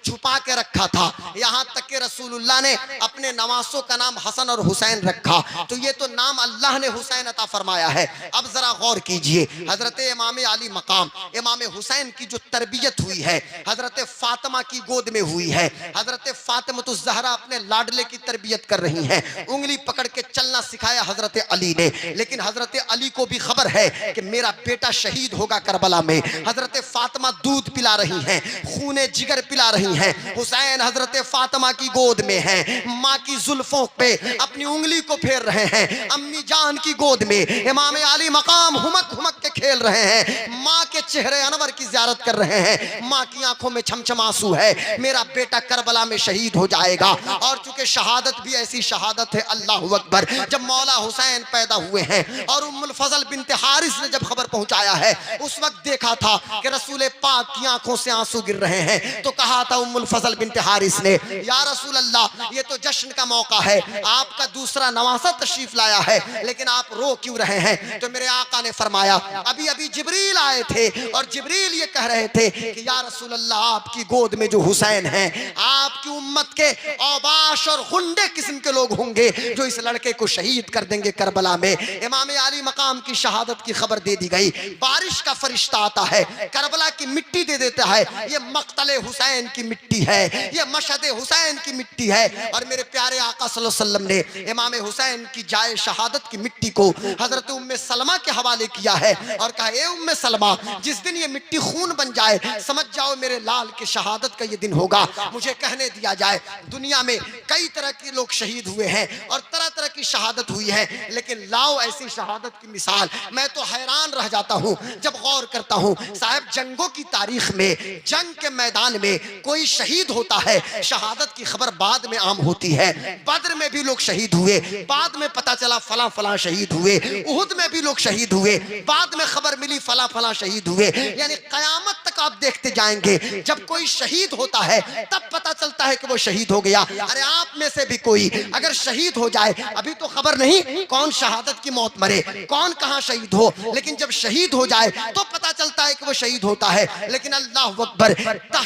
छुपा के रखा था। यहाँ तक कि रसूलुल्लाह ने अपने नवासों का नाम हसन और हुसैन रखा। तो ये तो नाम अल्लाह ने हुसैन अता फरमाया है। अब जरा गौर कीजिए, हजरत इमाम अली मकाम इमाम हुसैन की जो तरबियत हुई है हजरत फातिमा की गोद में हुई है। हजरत फातिमा ज़हरा अपने लाडले की तरबियत कर रही हैं, उंगली पकड़ के चलना सिखाया हजरत अली ने। लेकिन हजरत अली को भी खबर है कि मेरा बेटा शहीद होगा करबला में। हजरत फातिमा दूध पिला रही हैं, खूने जिगर पिला रही हैं। हुसैन हजरत फातिमा की गोद में हैं, माँ की जुल्फों पे अपनी उंगली को फेर रहे हैं। अम्मी जान की गोद में इमाम अली मकाम हुमक हुमक के खेल रहे हैं, माँ के चेहरे अनवर की ज़ियारत कर रहे हैं। माँ की आंखों में छमछम आंसू है, मेरा बेटा करबला में शहीद हो जाएगा। और चूंकि शहादत भी ऐसी शहादत है, अल्लाह अकबर, जब मौला हुसैन पैदा हुए हैं और उम्मुल फजल बिनते हारिस ने जब खबर पहुंचाया है, उस वक्त देखा था कि रसूल पाक की आंखों से आंसू गिर रहे हैं। तो कहा था उम्मुल फजल बिनते हारिस ने, या रसूल अल्लाह, ये तो जश्न का मौका है, आपका दूसरा नवासा तशरीफ लाया है, लेकिन आप रो क्यों रहे हैं? तो मेरे आका ने फरमाया, अभी अभी जिब्रील आए थे और जिब्रील ये कह रहे थे कि या रसूल अल्लाह, आपकी गोद में जो हुसैन हैं, आपकी उम्मत के औबाश और गुंडे किस्म के लोग होंगे जो इस लड़के को शहीद कर देंगे करबला में। इमाम अली मकाम की शहादत की खबर दे दी गई। बारिश का फरिश्ता आता है, करबला की मिट्टी दे देता है, ये मक्तले हुसैन की मिट्टी है, ये मशहद हुसैन की मिट्टी है। और मेरे प्यारे आका सल्लल्लाहु अलैहि वसल्लम ने इमाम हुसैन की जाए शहादत की मिट्टी को हजरत उम्मे सलमा के हवाले किया है और कहा, ए उम्मे सलमा, जिस दिन ये मिट्टी खून बन जाए, समझ जाओ मेरे लाल के शहादत का ये दिन होगा। मुझे कहने दिया जाए, दुनिया में कई तरह के लोग शहीद हुए हैं और तरह तरह की शहादत हुई है, लेकिन लाओ ऐसी शहादत की मिसाल। मैं तो हैरान रह जाता हूँ जब गौर करता हूँ, साहब, जंगों की तारीख में जंग के मैदान में कोई शहीद होता है, शहादत की खबर बाद में आम होती है। बद्र में भी लोग शहीद हुए, बाद में पता चला फला फला शहीद हुए। उहुद में भी लोग शहीद हुए, बाद में खबर मिली फला फला शहीद हुए। यानी कयामत तक आप देखते जाएंगे, जब कोई शहीद होता है तब पता चलता है कि वो शहीद हो गया। अरे आप में से भी कोई अगर शहीद हो जाए, अभी तो खबर नहीं कौन शहादत की मौत मरे, कौन कहां शहीद हो, लेकिन जब शहीद हो जाए तो पता चलता है कि वो शहीद होता है। लेकिन अल्लाह अकबर,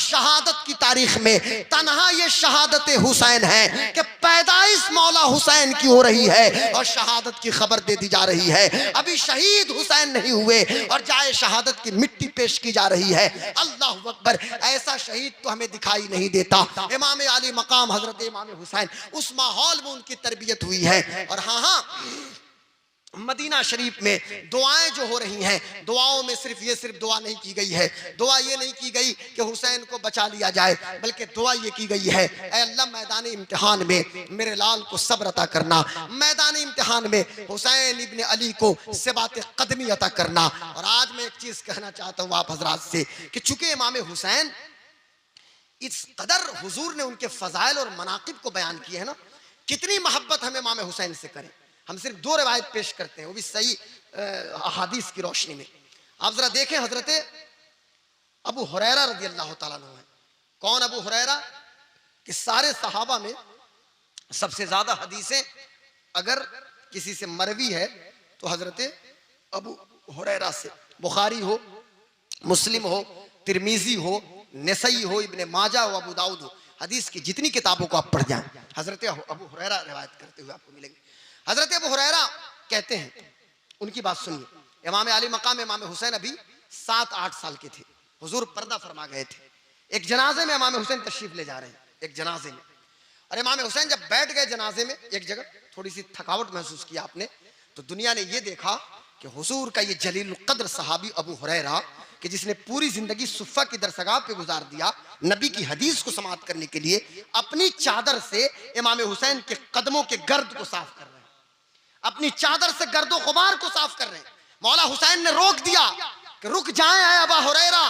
शहादत की तारीख में तन्हा ये शहादत हुसैन है कि पैदाइश मौला हुसैन की हो रही है और शहादत की खबर दे दी जा रही है। अभी शहीद हुसैन नहीं हुए और जाए शहादत की मिट्टी पेश की जा रही है। अल्लाह अकबर, ऐसा शहीद तो हमें दिखाई नहीं देता। इमाम अली मकाम हजरत इमाम हुसैन, उस माहौल में उनकी तरबियत हुई है। और हाँ, मदीना शरीफ में दुआएं जो हो रही हैं, दुआओं में सिर्फ दुआ नहीं की गई है। दुआ ये नहीं की गई कि हुसैन को बचा लिया जाए, बल्कि दुआ ये की गई है, ऐ अल्लाह, मैदान इम्तिहान में मेरे लाल को सब्र अता करना, मैदान इम्तिहान में हुसैन इब्ने अली को सिबात कदमी अता करना। और आज मैं एक चीज़ कहना चाहता हूँ आप हजरात से कि चूंकि इमाम हुसैन इस कदर हुजूर ने उनके फजाइल और मनाकिब को बयान किए हैं ना, कितनी मोहब्बत हम इमाम हुसैन से करें। हम सिर्फ दो रिवायत पेश करते हैं, वो भी सही अहादीस की रोशनी में। आप जरा देखें, हजरत अबू हुरैरा रज़ी अल्लाह ताला अन्हु है। कौन अबू हुरैरा? कि सारे सहाबा में सबसे ज्यादा हदीसें अगर किसी से मरवी है तो हजरत अबू हुरैरा से। बुखारी हो, मुस्लिम हो, तिरमिजी हो, नसई हो, इब्ने माजा हो, अबू दाऊद हो, हदीस की जितनी किताबों को आप पढ़ जाएं, हजरत अबू हुरैरा रिवायत करते हुए आपको मिलेंगे। हजरत अबू हुरैरा कहते हैं, उनकी बात सुनिए, इमाम अली मकाम इमाम हुसैन अभी 7-8 साल के थे, हुजूर पर्दा फरमा गए थे। एक जनाजे में इमाम हुसैन तशरीफ ले जा रहे हैं, एक जनाजे में। और इमाम हुसैन जब बैठ गए जनाजे में, एक जगह थोड़ी सी थकावट महसूस किया आपने, तो दुनिया ने ये देखा कि हुजूर का ये जलील कद्र सहाबी अबू हुरैरा, कि जिसने पूरी जिंदगी सुफ़ा की दरसगाह पे गुजार दिया, नबी की हदीस को समाअत करने के लिए अपनी चादर से इमाम हुसैन के कदमों के गर्द को साफ कर रहे हैं, अपनी चादर से गर्दो गुबार को साफ कर रहे हैं। मौला हुसैन ने रोक दिया कि रुक जाएं अबू हुरैरा,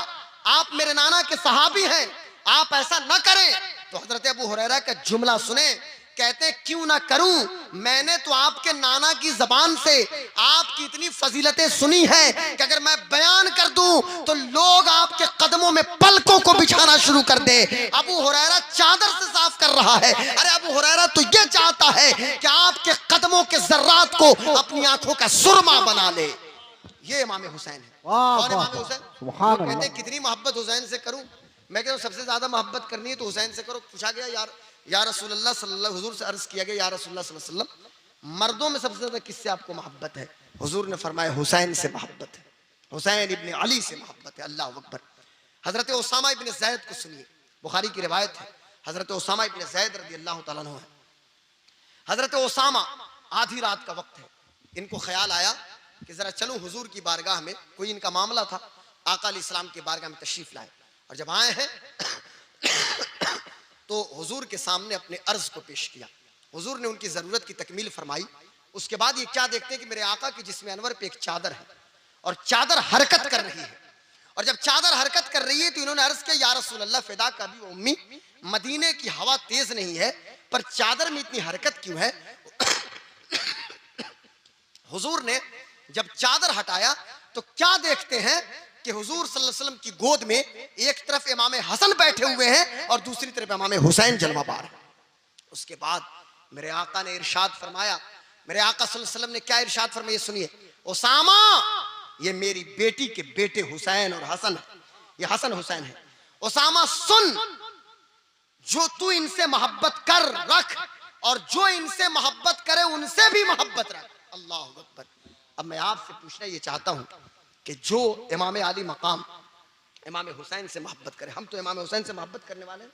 आप मेरे नाना के सहाबी हैं, आप ऐसा न करें। तो हजरत अबू हुरैरा का जुमला सुने, कहते क्यों ना करूं, मैंने तो आपके नाना की जबान से आपकी इतनी फजीलतें सुनी हैं कि अगर मैं बयान कर दूं तो लोग आपके कदमों में पलकों को बिछाना शुरू कर दे। अबू हुरैरा चादर से साफ कर रहा है। अरे अबू हुरैरा तो ये चाहता है कि आपके कदमों के जर्रात को अपनी आंखों का सुरमा बना ले। ये इमाम हुसैन है। और इमाम हुसैन कहते हैं कितनी मोहब्बत हुसैन से करूं, मैं कहता हूँ सबसे ज्यादा मोहब्बत करनी है तो हुसैन से करो। पूछा गया यार या रसूलुल्लाह सल्लल्लाहु, हुजूर से अर्ज किया गया या रसूलुल्लाह सल्लल्लाहु अलैहि वसल्लम मर्दों में सबसे ज्यादा किससे आपको मोहब्बत है? हुजूर ने फरमाया हुसैन से मोहब्बत है, हुसैन इब्न अली से मोहब्बत है। अल्लाह अकबर। हजरत उसामा इब्न ज़ैद को सुनिए, बुखारी की रिवायत है, हजरत उसामा इब्न ज़ैद रज़ी अल्लाह तआला अन्हु है। हजरत उसामा आधी रात का वक्त है, इनको ख्याल आया कि जरा चलो हुजूर की बारगाह में, कोई इनका मामला था, आका अलैहिस्सलाम की बारगाह में तशरीफ लाए। और जब आए हैं तो हुजूर के सामने अपने अर्ज को पेश किया। हुजूर ने उनकी जरूरत की तकमील फरमाई। उसके बाद ये क्या देखते हैं कि मेरे आका की जिस्म अनवर पे एक चादर है और चादर हरकत कर रही है। और जब चादर हरकत कर रही है तो इन्होंने अर्ज किया या रसूल अल्लाह फिदा का भी उम्मी, मदीने की हवा तेज नहीं है पर चादर में इतनी हरकत क्यों है? हुजूर ने जब चादर हटाया तो क्या देखते हैं कि हुजूर सल्लल्लाहु अलैहि वसल्लम की गोद में एक तरफ इमाम हसन बैठे हुए हैं और दूसरी तरफ इमाम हुसैन जलवाबार है। उसके बाद मेरे आका ने इरशाद फरमाया, मेरे आका सल्लल्लाहु अलैहि वसल्लम ने क्या इरशाद फरमाया सुनिए, उसामा ये मेरी बेटी के बेटे हुसैन और हसन है, ये हसन हुसैन है। उसामा सुन, जो तू इनसे मोहब्बत कर रख और जो इनसे मोहब्बत करे उनसे भी मोहब्बत रख। अल्लाह अकबर। अब मैं आपसे पूछना ये चाहता हूं कि जो इमाम आली मकाम इमाम हुसैन से मोहब्बत करे, हम तो इमाम हुसैन से मोहब्बत करने वाले हैं,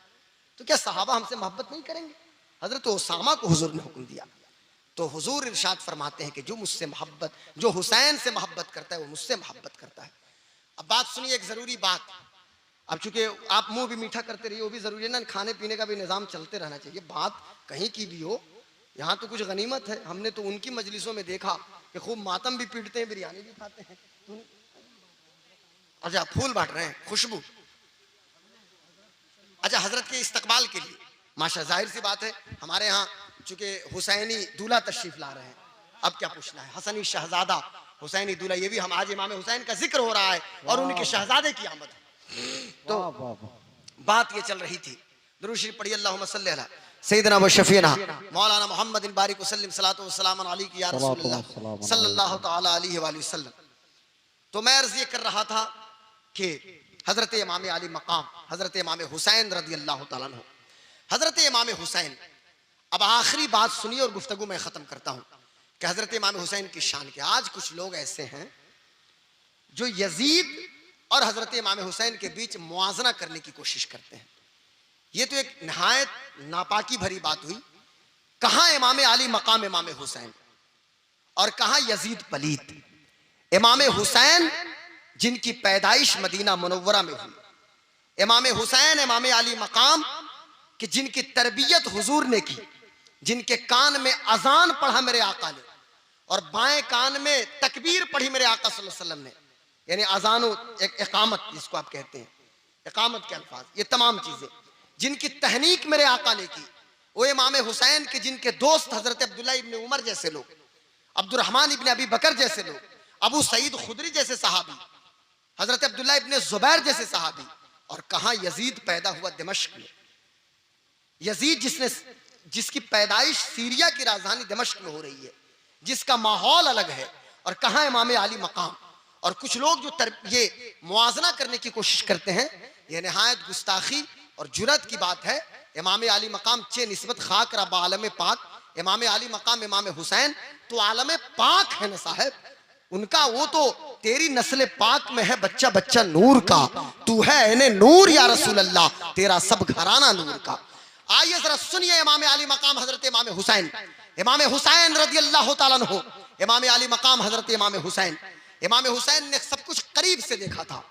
तो क्या सहाबा हमसे मोहब्बत नहीं करेंगे? हजरत उसामा को हुजूर ने हुक्म दिया तो हुजूर इरशाद फरमाते हैं कि जो मुझसे मोहब्बत, जो हुसैन से मोहब्बत करता है वो मुझसे मोहब्बत करता है। अब बात सुनिए, एक जरूरी बात। अब चूंकि आप मुंह भी मीठा करते रहिए वो भी जरूरी है ना, खाने पीने का भी निजाम चलते रहना चाहिए। बात कहीं की भी हो, यहाँ तो कुछ गनीमत है। हमने तो उनकी मजलिसों में देखा कि खूब मातम भी पीटते हैं, बिरयानी भी खाते हैं। अच्छा फूल बांट रहे हैं, खुशबू। अच्छा हजरत के इस्तकबाल के लिए माशा, जाहिर सी बात है हमारे यहाँ चूंकि हुसैनी दूल्हा तशरीफ ला रहे हैं, अब क्या पूछना है, हसनी शहजादा हुसैनी दूल्हा, ये भी हम आज इमाम हुसैन का जिक्र हो रहा है और उनके शहजादे की आमद है। तो बात ये चल रही थी, दुरूद शरीफ पढ़िए, अल्लाहुम्मा सल्ली अला सय्यिदना व शफीना मौलाना मुहम्मद बारिक वसल्लम सलातो व सलाम अली की या रसूलुल्लाह सल्लल्लाहु तआला अलैहि वसल्लम। तो मैं अर्ज ये कर रहा था कि हजरत इमाम आली मकाम हजरत इमाम हुसैन रज़ी अल्लाह तआला अन्हु, हजरत इमाम हुसैन। अब आखिरी बात सुनिए और गुफ्तगू मैं खत्म करता हूं कि हजरत इमाम हुसैन की शान के। आज कुछ लोग ऐसे हैं जो यजीद और हजरत इमाम हुसैन के बीच मुआजना करने की कोशिश करते हैं। ये तो एक नहायत नापाकी भरी बात हुई। कहां इमाम आली मकाम इमाम हुसैन और कहां यजीद पलीद। इमाम हुसैन जिनकी पैदाइश मदीना मुनव्वरा में हुई, इमाम हुसैन इमाम आली मकाम कि जिनकी तरबियत हुजूर ने की, जिनके कान में अजान पढ़ा मेरे आका ने और बाएं कान में तकबीर पढ़ी मेरे आका सल्लल्लाहु अलैहि वसल्लम ने, यानी अजान एक इकामत जिसको आप कहते हैं, इकामत के अल्फाज, ये तमाम चीजें जिनकी तहनीक मेरे आका ने की, वो इमाम हुसैन के जिनके दोस्त हजरत अब्दुल्ला इब्न उमर जैसे लोग, अब्दुर्रहमान इब्न अबी बकर जैसे लोग, अबू सईद खुदरी जैसे सहाबी, हजरत अब्दुल्ला इब्न जुबैर जैसे सहाबी। और कहां यजीद पैदा हुआ दिमश्क में। यजीद जिसकी पैदाइश सीरिया की राजधानी दिमश्क में हो रही है, जिसका माहौल अलग है। और कहां इमाम आली मकाम। और कुछ लोग जो ये मुआजना करने की कोशिश करते हैं, यह नहायत गुस्ताखी और जुरत की बात है। इमाम आली मकाम चे निस्बत खाक रब आलम पाक, इमाम आली मकाम इमाम हुसैन तो आलम पाक है ना साहब, उनका वो तो तेरी नस्ल पाक में है बच्चा बच्चा नूर का, तू है इन्हें नूर या रसूल अल्लाह, तेरा सब घराना नूर का। आइए जरा सुनिए इमाम आली मकाम हजरत इमाम हुसैन रज़ी अल्लाह तआला अन्हु, इमाम आली मकाम हजरत इमाम हुसैन ने सब कुछ करीब से देखा था।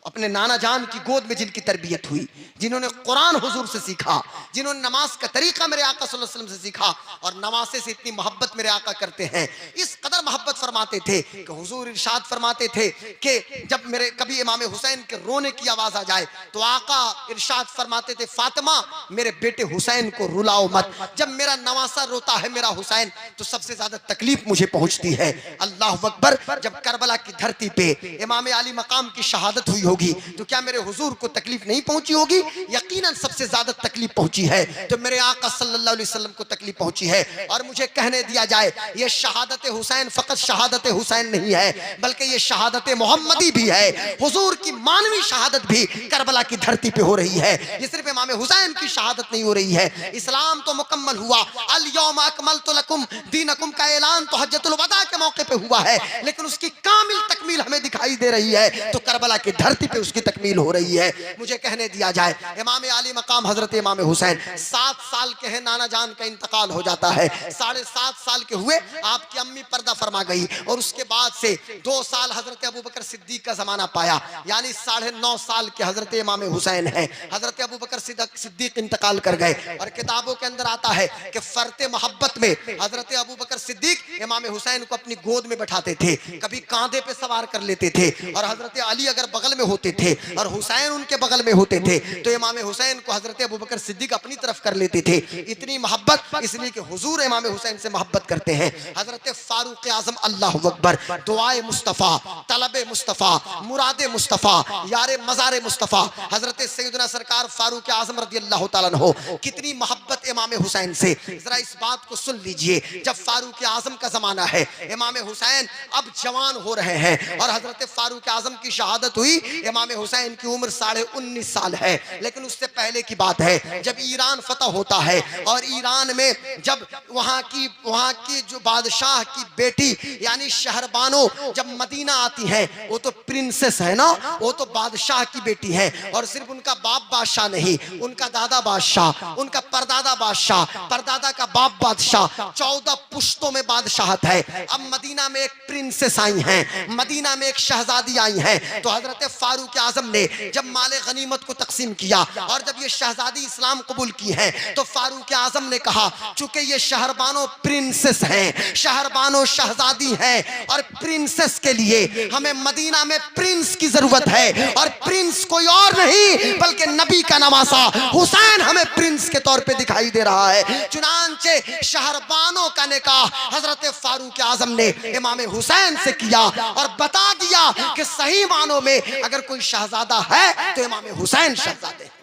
अपने नाना जान की गोद में जिनकी तरबियत हुई, जिन्होंने कुरान हुजूर से सीखा, जिन्होंने नमाज का तरीका मेरे आका सल्लल्लाहु अलैहि वसल्लम से सीखा और नमाज़ से इतनी मोहब्बत मेरे आका करते हैं, इस कदर मोहब्बत फरमाते थे कि हुजूर इरशाद फरमाते थे कि जब मेरे कभी इमाम हुसैन के रोने की आवाज आ जाए तो आका इरशाद फरमाते थे, फातिमा मेरे बेटे हुसैन को रुलाओ मत, जब मेरा नवासा रोता है मेरा हुसैन तो सबसे ज्यादा तकलीफ मुझे पहुंचती है। अल्लाह अकबर। जब करबला की धरती पे इमाम आली मकाम की शहादत हुई होगी तो क्या मेरे हुजूर को तकलीफ नहीं पहुंची होगी? यकीनन सबसे ज्यादा तकलीफ पहुंची है तो मेरे आका सल्लल्लाहु अलैहि वसल्लम को तकलीफ पहुंची है। और मुझे कहने दिया जाए ये शहादत हुसैन फकत शहादत हुसैन नहीं है बल्कि ये शहादत मोहम्मदी भी है। हुजूर की मानवी शहादत भी करबला की धरती पे हो रही है। ये सिर्फ इमाम हुसैन की शहादत नहीं हो रही है। इस्लाम तो मुकम्मल हुआ, अल यौम अकमलतु लकुम दीनकुम का ऐलान तो हज्जतुल वदा के मौके पे हुआ है, लेकिन उसकी कामिल तकमील हमें दिखाई दे रही है तो करबला की धरती पे उसकी तकमील हो रही है। मुझे कहने दिया जाए इमाम आली मकाम हजरत इमाम हुसैन 7 साल के हैं, नाना जान का इंतकाल हो जाता है। 7.5 साल के हुए आपकी अम्मी पर्दा फरमा गई और उसके बाद से 2 साल हजरत अबू बकर सिद्दीक का जमाना पाया, यानी 9.5 साल के हजरत इमाम हुसैन हैं। हजरत अबू बकर सिद्दीक इंतकाल कर गए और किताबों के अंदर आता है कि फरते मोहब्बत में हजरत अबू बकर सिद्दीक इमाम हुसैन को अपनी गोद में बैठाते थे, कभी कांधे पे सवार कर लेते थे और हजरत अली अगर बगल में होते थे और हुसैन उनके बगल में होते थे तो इमाम हुसैन को हजरत अबू बकर सिद्दीक अपनी तरफ कर लेते थे। इतनी मोहब्बत इसलिए कि हुजूर इमाम हुसैन से मोहब्बत करते हैं। हजरत फारूक आजम अल्लाहु अकबर, दुआए मुस्तफ़ा, तलबे मुस्तफ़ा, मुरादे मुस्तफ़ा, यारे मज़ारे मुस्तफ़ा, हजरत सैयदना सरकार फारूक आजम रज़ी अल्लाह ताला अन्हु, कितनी मोहब्बत इमाम हुसैन से। जरा इस बात को सुन लीजिए, जब फारूक आजम का जमाना है, इमाम हुसैन अब जवान हो रहे हैं और हजरत फारूक आजम की शहादत हुई, इमाम हुसैन की उम्र 19.5 साल है। लेकिन उससे पहले की बात है जब ईरान फतह होता है और ईरान में जब वहाँ की जो बादशाह की बेटी यानी शहरबानो जब मदीना आती है, वो तो प्रिंसेस है ना, वो तो बादशाह की बेटी है और सिर्फ उनका बाप बादशाह नहीं, उनका दादा बादशाह, उनका परदादा बादशाह, परदादा का बाप बादशाह, 14 पुश्तों में बादशाहत है। अब मदीना में एक प्रिंसेस आई हैं, मदीना में एक शहजादी आई हैं, तो हजरत फारूक आजम ने जब माले गनीमत को तकसीम किया और जब ये शहजादी इस्लाम कबूल की है तो फारूक आजम ने कहा चूंकि ये शहरबानो प्रिंसेस हैं, शहरबानो शहजादी हैं और प्रिंसेस के लिए हमें मदीना में प्रिंस की जरूरत है और प्रिंस कोई और नहीं बल्कि नबी का नवासा हुसैन हमें प्रिंस के तौर पे दिखाई दे रहा है। चुनांचे शहरबानों का निकाह हजरत फारूक आजम ने इमाम हुसैन से किया और बता दिया कि सही मानों में अगर कोई शहजादा है तो इमाम हुसैन शहजादे हैं।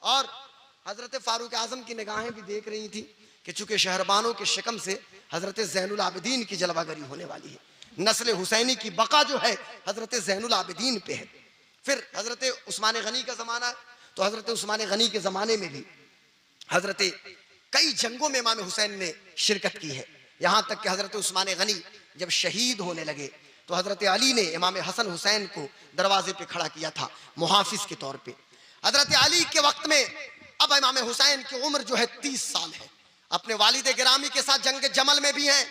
और हजरत फारूक आजम की निगाहें भी देख रही थी कि चूंकि शहरबानों के शिकम से हजरत ज़ैनुल आबिदीन की जलवागरी होने वाली है, नस्ल हुसैनी की बका जो है हजरत ज़ैनुल आबिदीन पे है। फिर हजरत उस्मान गनी का ज़माना, तो हजरत उस्मान गनी के ज़माने में भी हजरत कई जंगों में इमाम हुसैन ने शिरकत की है। यहाँ तक कि हजरत उस्मान गनी जब शहीद होने लगे तो हजरत अली ने इमाम हसन हुसैन को दरवाजे पे खड़ा किया था मुहाफिज के तौर पे। हजरत अली के वक्त में अब इमाम हुसैन की उम्र जो है 30 साल है, अपने वालिद गिरामी के साथ जंग जमल में भी हैं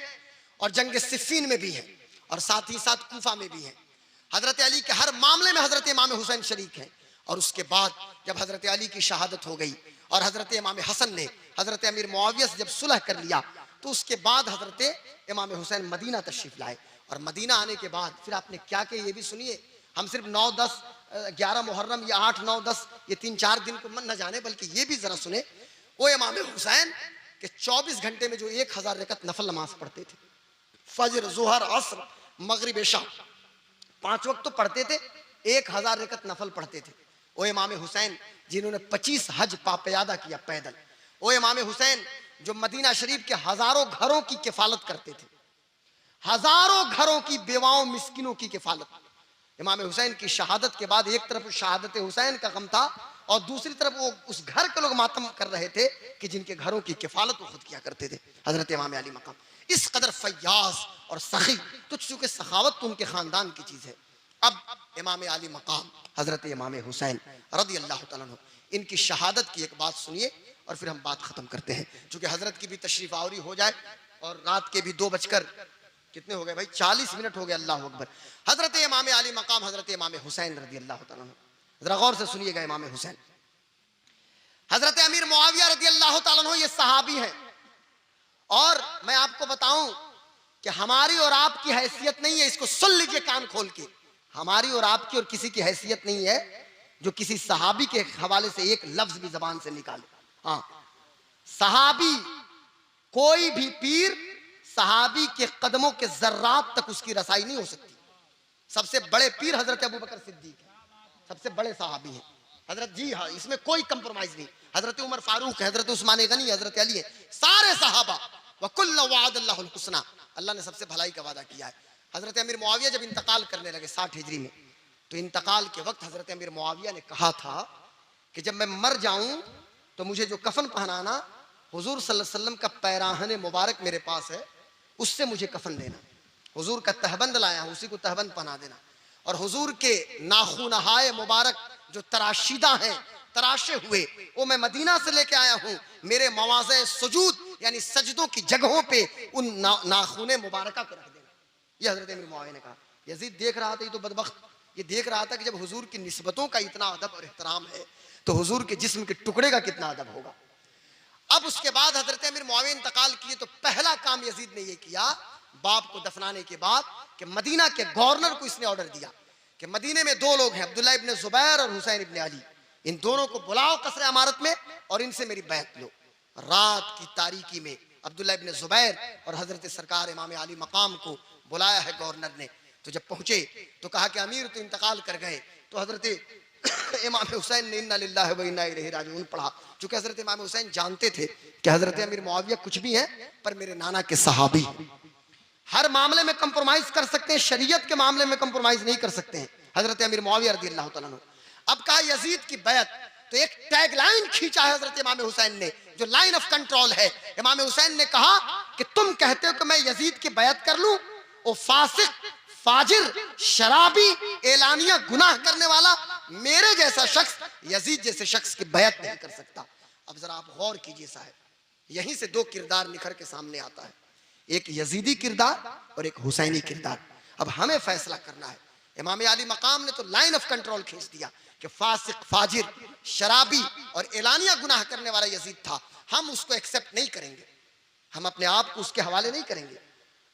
और जंग सिफ़ीन में भी हैं और साथ ही साथ कूफा में भी हैं। हजरत अली के हर मामले में हजरत इमाम हुसैन शरीक हैं। और उसके बाद जब हजरत अली की शहादत हो गई और हजरत इमाम हसन ने हजरत अमीर मुआविया से जब सुलह कर लिया तो उसके बाद हजरत इमाम हुसैन मदीना तशरीफ लाए और मदीना आने के बाद फिर आपने क्या किया ये भी सुनिए। हम सिर्फ 9, 10, 11 मुहर्रम या 8, 9, 10 ये 3-4 दिन को मन न जाने बल्कि ये भी जरा सुने। वो इमाम हुसैन के 24 घंटे में जो 1000 रकत नफल नमाज पढ़ते थे, फजर, जोहर, असर, मगरिब, इशा 5 वक्त तो पढ़ते थे, 1000 रकत नफल पढ़ते थे। वो इमाम हुसैन जिन्होंने 25 हज पापयादा किया पैदल, वो इमाम हुसैन जो मदीना शरीफ के हजारों घरों की किफालत करते थे, हजारों घरों की बेवाओं मिस्किनों की किफालत। इमाम हुसैन की शहादत के बाद एक तरफ शहादत हुसैन का गम था और दूसरी तरफ वो उस घर के लोग मातम कर रहे थे कि जिनके घरों की किफालत वो खुद किया करते थे, हजरत इमाम अली मकाम। इस कदर फयाज और सखी, तो चूंकि सखावत तो उनके खानदान की चीज है। अब इमाम अली मकाम हजरत इमाम हुसैन रज़ी अल्लाह तआला अन्हु, इनकी शहादत की एक बात सुनिए और फिर हम बात खत्म करते हैं, क्योंकि हजरत की भी तशरीफ आवरी हो जाए और रात के भी 2 बजकर कितने हो गए भाई, 40 मिनट हो गए। अल्लाह अकबर। हजरत इमाम अली मकाम हजरत इमाम हुसैन रज़ी अल्लाह तआला अन्हु, जरा गौर से सुनिएगा। इमाम हुसैन हजरत अमीर मुआविया रज़ी अल्लाह तआला अन्हु ये सहाबी हैं और मैं आपको बताऊं कि हमारी और आपकी हैसियत नहीं है, इसको सुन लीजिए कान खोल के, हमारी और आपकी और किसी की हैसियत नहीं है जो किसी सहाबी के हवाले से एक लफ्ज भी जबान से निकाले। हाँ, सहाबी कोई भी पीर सहाबी के कदमों के जर्रात तक उसकी रसाई नहीं हो सकती। सबसे बड़े पीर हजरत अबू बकर सिद्दीक है, सबसे बड़े सहाबी हैं हजरत, जी हाँ, इसमें कोई कंप्रोमाइज नहीं। हजरत उमर फारूक है, हजरत उस्मान गनी, हजरत अली है, सारे सहाबा। वकुल्लु वअदल्लाहुल हुस्ना, अल्लाह ने सबसे भलाई का वादा किया है। हजरत अमीर मुआविया जब इंतकाल करने लगे 60 हिजरी में, तो इंतकाल के वक्त हजरत अमीर मुआविया ने कहा था कि जब मैं मर जाऊं तो मुझे जो कफन पहनाना, हुजूर सल्लल्लाहु अलैहि वसल्लम का पैराहन मुबारक मेरे पास है, उससे मुझे कफन देना। हुजूर का तहबंद लाया हूं, उसी को तहबंद पहना देना। और हुजूर के नाखूनहाए मुबारक जो तराशीदा हैं, तराशे हुए, वो मैं मदीना से लेके आया हूं। मेरे मवाज़े सुजूद यानी सजदों की जगहों पे उन नाखूने मुबारका को रख देना। ये हजरत अमीर मुआविया ने कहा। यजीद देख रहा था, ये तो बदबख्त, ये देख रहा था कि जब हुजूर की निस्बतों का इतना अदब और एहतराम है तो हुजूर के जिस्म के टुकड़े का कितना अदब होगा। अब उसके बाद हजरत अमीर मुआविया इंतकाल किए तो पहला काम यजीद ने ये किया, बाप को दफनाने के बाद, कि मदीना के गवर्नर को इसने ऑर्डर दिया कि मदीने में 2 लोग हैं, अब्दुल्ला इब्ने जुबैर और हुसैन इब्ने अली, इन दोनों को बुलाओ कसर अमारत में और इनसे मेरी बैत लो। रात की तारीकी में अब्दुल्ला इब्ने जुबैर और हजरत सरकार इमाम अली मकाम को बुलाया है गवर्नर ने। तो जब पहुंचे तो कहा कि अमीर तो इंतकाल कर गए। तो हजरत इमाम हुसैन ने इन्ना लिल्लाहि व इन्ना इलैहि राजिऊन पढ़ा, चूंकि हजरत इमाम हुसैन जानते थे कि हजरत अमीर मुआविया कुछ भी है पर मेरे नाना के सहाबी, हर मामले में कंप्रोमाइज कर सकते हैं, शरीयत के मामले में कंप्रोमाइज नहीं कर सकते हैं। हजरत अमीर मुआविया रज़ियल्लाहु तआला अन्हु। अब कहा यजीद की बैत, तो एक टैगलाइन खींचा है हजरत इमाम हुसैन ने, जो लाइन ऑफ कंट्रोल है। इमाम हुसैन ने कहा कि तुम कहते हो कि मैं यजीद की बैत कर लूं, वो फासिक, फाजिर, शराबी, एलानिया गुनाह करने वाला, मेरे जैसा शख्स यजीद जैसे शख्स की बैत नहीं कर सकता। अब जरा आप गौर कीजिए साहब, यहीं से 2 किरदार निखर के सामने आता है, एक यजीदी किरदार और एक हुसैनी किरदार। अब हमें फैसला करना है। इमाम अली मकाम ने तो लाइन ऑफ कंट्रोल खींच दिया कि फासिक, फाजिर, शराबी और एलानिया गुनाह करने वाला यजीद था, हम उसको एक्सेप्ट नहीं करेंगे, हम अपने आप को उसके हवाले नहीं करेंगे।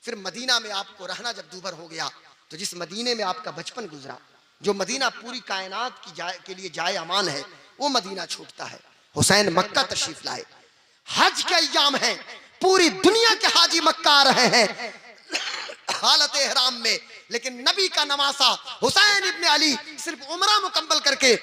फिर मदीना में आपको रहना जब दूभर हो गया, तो जिस मदीने में आपका बचपन गुजरा, जो मदीना पूरी कायनात के लिए जाए अमान है, वो मदीना छूटता है। हुसैन मक्का तशरीफ लाए, हज के अय्याम हैं, पूरी दुनिया के हाजी मक्का आ रहे हैं हालत एहराम में, लेकिन नबी का नवासा हुसैन इब्ने अली सिर्फ उम्रा मुकम्मल करके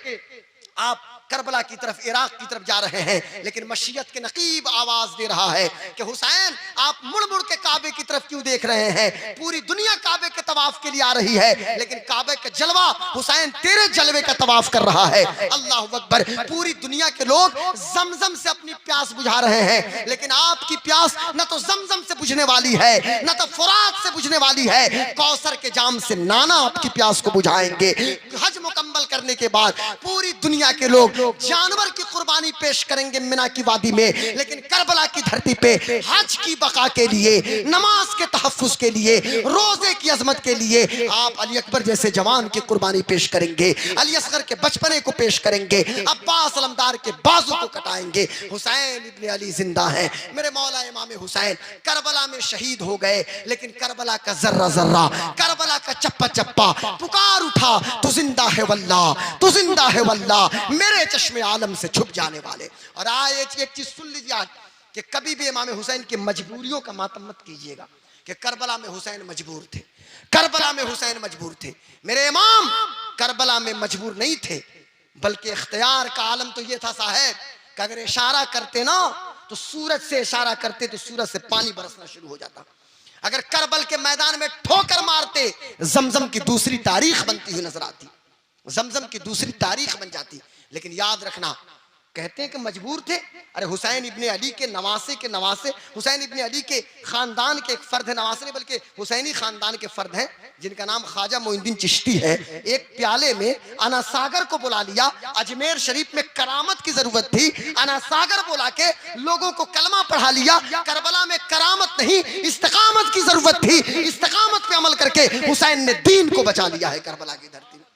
आप करबला की तरफ, इराक की तरफ जा रहे हैं, लेकिन मशीयत के नकीब आवाज दे रहा है कि हुसैन आप मुड़ मुड़ के काबे की तरफ क्यों देख रहे हैं? पूरी दुनिया काबे के तवाफ के लिए आ रही है, लेकिन काबे का जलवा हुसैन तेरे जलवे का तवाफ कर रहा है। अल्लाह अकबर। पूरी दुनिया के लोग जमजम से अपनी प्यास बुझा रहे हैं, लेकिन आपकी प्यास न तो जमजम से बुझने वाली है, न तो फुरात से बुझने वाली है। कौसर के जाम से नाना आपकी प्यास को बुझाएंगे। हज मुकम्मल करने के बाद पूरी दुनिया के लोग जानवर की कुर्बानी पेश करेंगे मिना की वादी में, लेकिन करबला की धरती पे हज की बका के लिए, नमाज के तहफ्फुज के लिए, रोजे की अजमत के लिए आप अली अकबर जैसे जवान की कुर्बानी पेश करेंगे, अली असगर के बचपने को पेश करेंगे, अब्बास अलमदार के बाजू को कटाएंगे। हुसैन इब्ने अली जिंदा है। मेरे मौला इमाम हुसैन करबला में शहीद हो गए, लेकिन करबला का जर्रा जर्रा, करबला का चप्पा चप्पा पुकार उठा, तू जिंदा है वल्लाह, तू जिंदा है वल्लाह, मेरे चश्मे आलम से छुप जाने वाले। और आए एक चीज सुन लीजिए आज, कि कभी भी इमाम हुसैन की मजबूरियों का मातम मत कीजिएगा कि करबला में हुसैन मजबूर थे, करबला में हुसैन मजबूर थे। मेरे इमाम करबला में मजबूर नहीं थे, बल्कि इख्तियार का आलम तो ये था साहब कि अगर इशारा करते ना तो सूरज से इशारा करते तो सूरज से पानी बरसना शुरू हो जाता। अगर करबल के मैदान में ठोकर मारते, जमजम की दूसरी तारीख बनती हुई नजर आती, जमजम की दूसरी तारीख बन जाती। लेकिन याद रखना, कहते हैं कि मजबूर थे, अरे हुसैन इब्ने अली के नवासे के नवासे, हुसैन इब्ने अली के खानदान के एक फर्द है, नवासे नहीं बल्कि हुसैनी खानदान के फर्द हैं, जिनका नाम ख्वाजा मोइनुद्दीन चिश्ती है। एक प्याले में अना सागर को बुला लिया, अजमेर शरीफ में करामत की जरूरत थी, अना सागर बुला के लोगों को कलमा पढ़ा लिया। करबला में करामत नहीं, इस्तिकामत की जरूरत थी, इस्तिकामत पे अमल करके हुसैन ने दीन को बचा लिया है करबला की धरती में।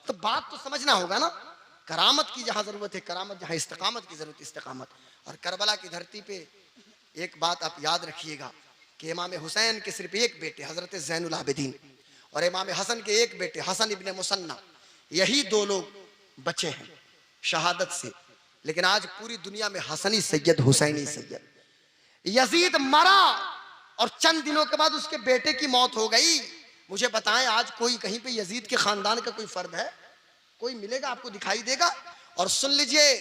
तो बात तो समझना होगा ना, करामत की जहां जरूरत है करामत, जहां इस्तिकामत की जरूरत है इस्तिकामत। और करबला की धरती पे एक बात आप याद रखिएगा कि इमाम हुसैन के सिर्फ एक बेटे हजरत ज़ैनुल आबिदीन और इमाम हसन के एक बेटे हसन इब्ने मुसन्ना, यही 2 लोग बचे हैं शहादत से। लेकिन आज पूरी दुनिया में हसनी सैयद, हुसैनी सैयद। यजीद मरा और चंद दिनों के बाद उसके बेटे की मौत हो गई। मुझे बताएं आज कोई कहीं पे यजीद के खानदान का कोई फर्द है? कोई मिलेगा आपको दिखाई देगा। और सुन लीजिए,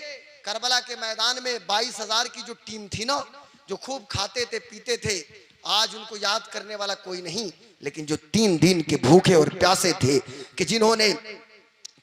करबला के मैदान में 22,000 की जो टीम थी ना, जो खूब खाते थे पीते थे, आज उनको याद करने वाला कोई नहीं। लेकिन जो 3 दिन के भूखे और प्यासे थे, कि जिन्होंने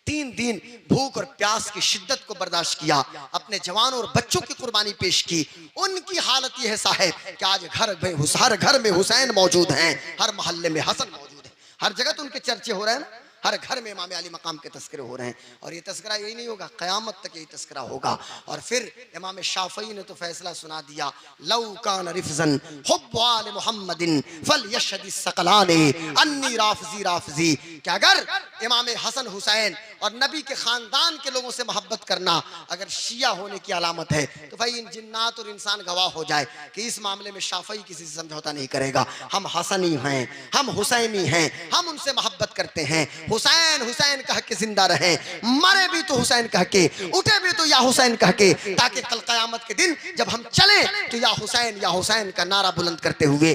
3 दिन भूख और प्यास की शिद्दत को बर्दाश्त किया, अपने जवानों और बच्चों की कुर्बानी पेश की, उनकी हालत यह है साहब कि आज हर घर में हुसैन मौजूद हैं, हर मोहल्ले में हसन मौजूद है, हर जगह तो उनके चर्चे हो रहे हैं ना, हर घर में इमाम अली मकाम के तस्करे हो रहे हैं। और ये तस्करा यही नहीं होगा, क़यामत तक यही तस्करा होगा। और फिर इमाम शाफ़ई ने तो फैसला सुना दिया, लौ कान रिफ़ज़न हुब्बु आले मुहम्मदिन फ़लयशहदिस सकलाने अन्नी राफ़ज़ी राफ़ज़ी, कि अगर इमाम हसन हुसैन और नबी के ख़ानदान के लोगों से मोहब्बत करना अगर शिया होने की अलामत है, तो भाई इन जिन्नात और इंसान गवाह हो जाए कि इस मामले में शाफ़ई किसी से समझौता नहीं करेगा। हम हसनी हैं, हम हुसैनी हैं, हम उनसे मोहब्बत करते हैं। हुसैन हुसैन कह के जिंदा रहे, मरे भी तो हुसैन कह के, उठे भी तो या हुसैन कह के, ताकि कल क़यामत के दिन जब हम चलें तो या हुसैन का नारा बुलंद करते हुए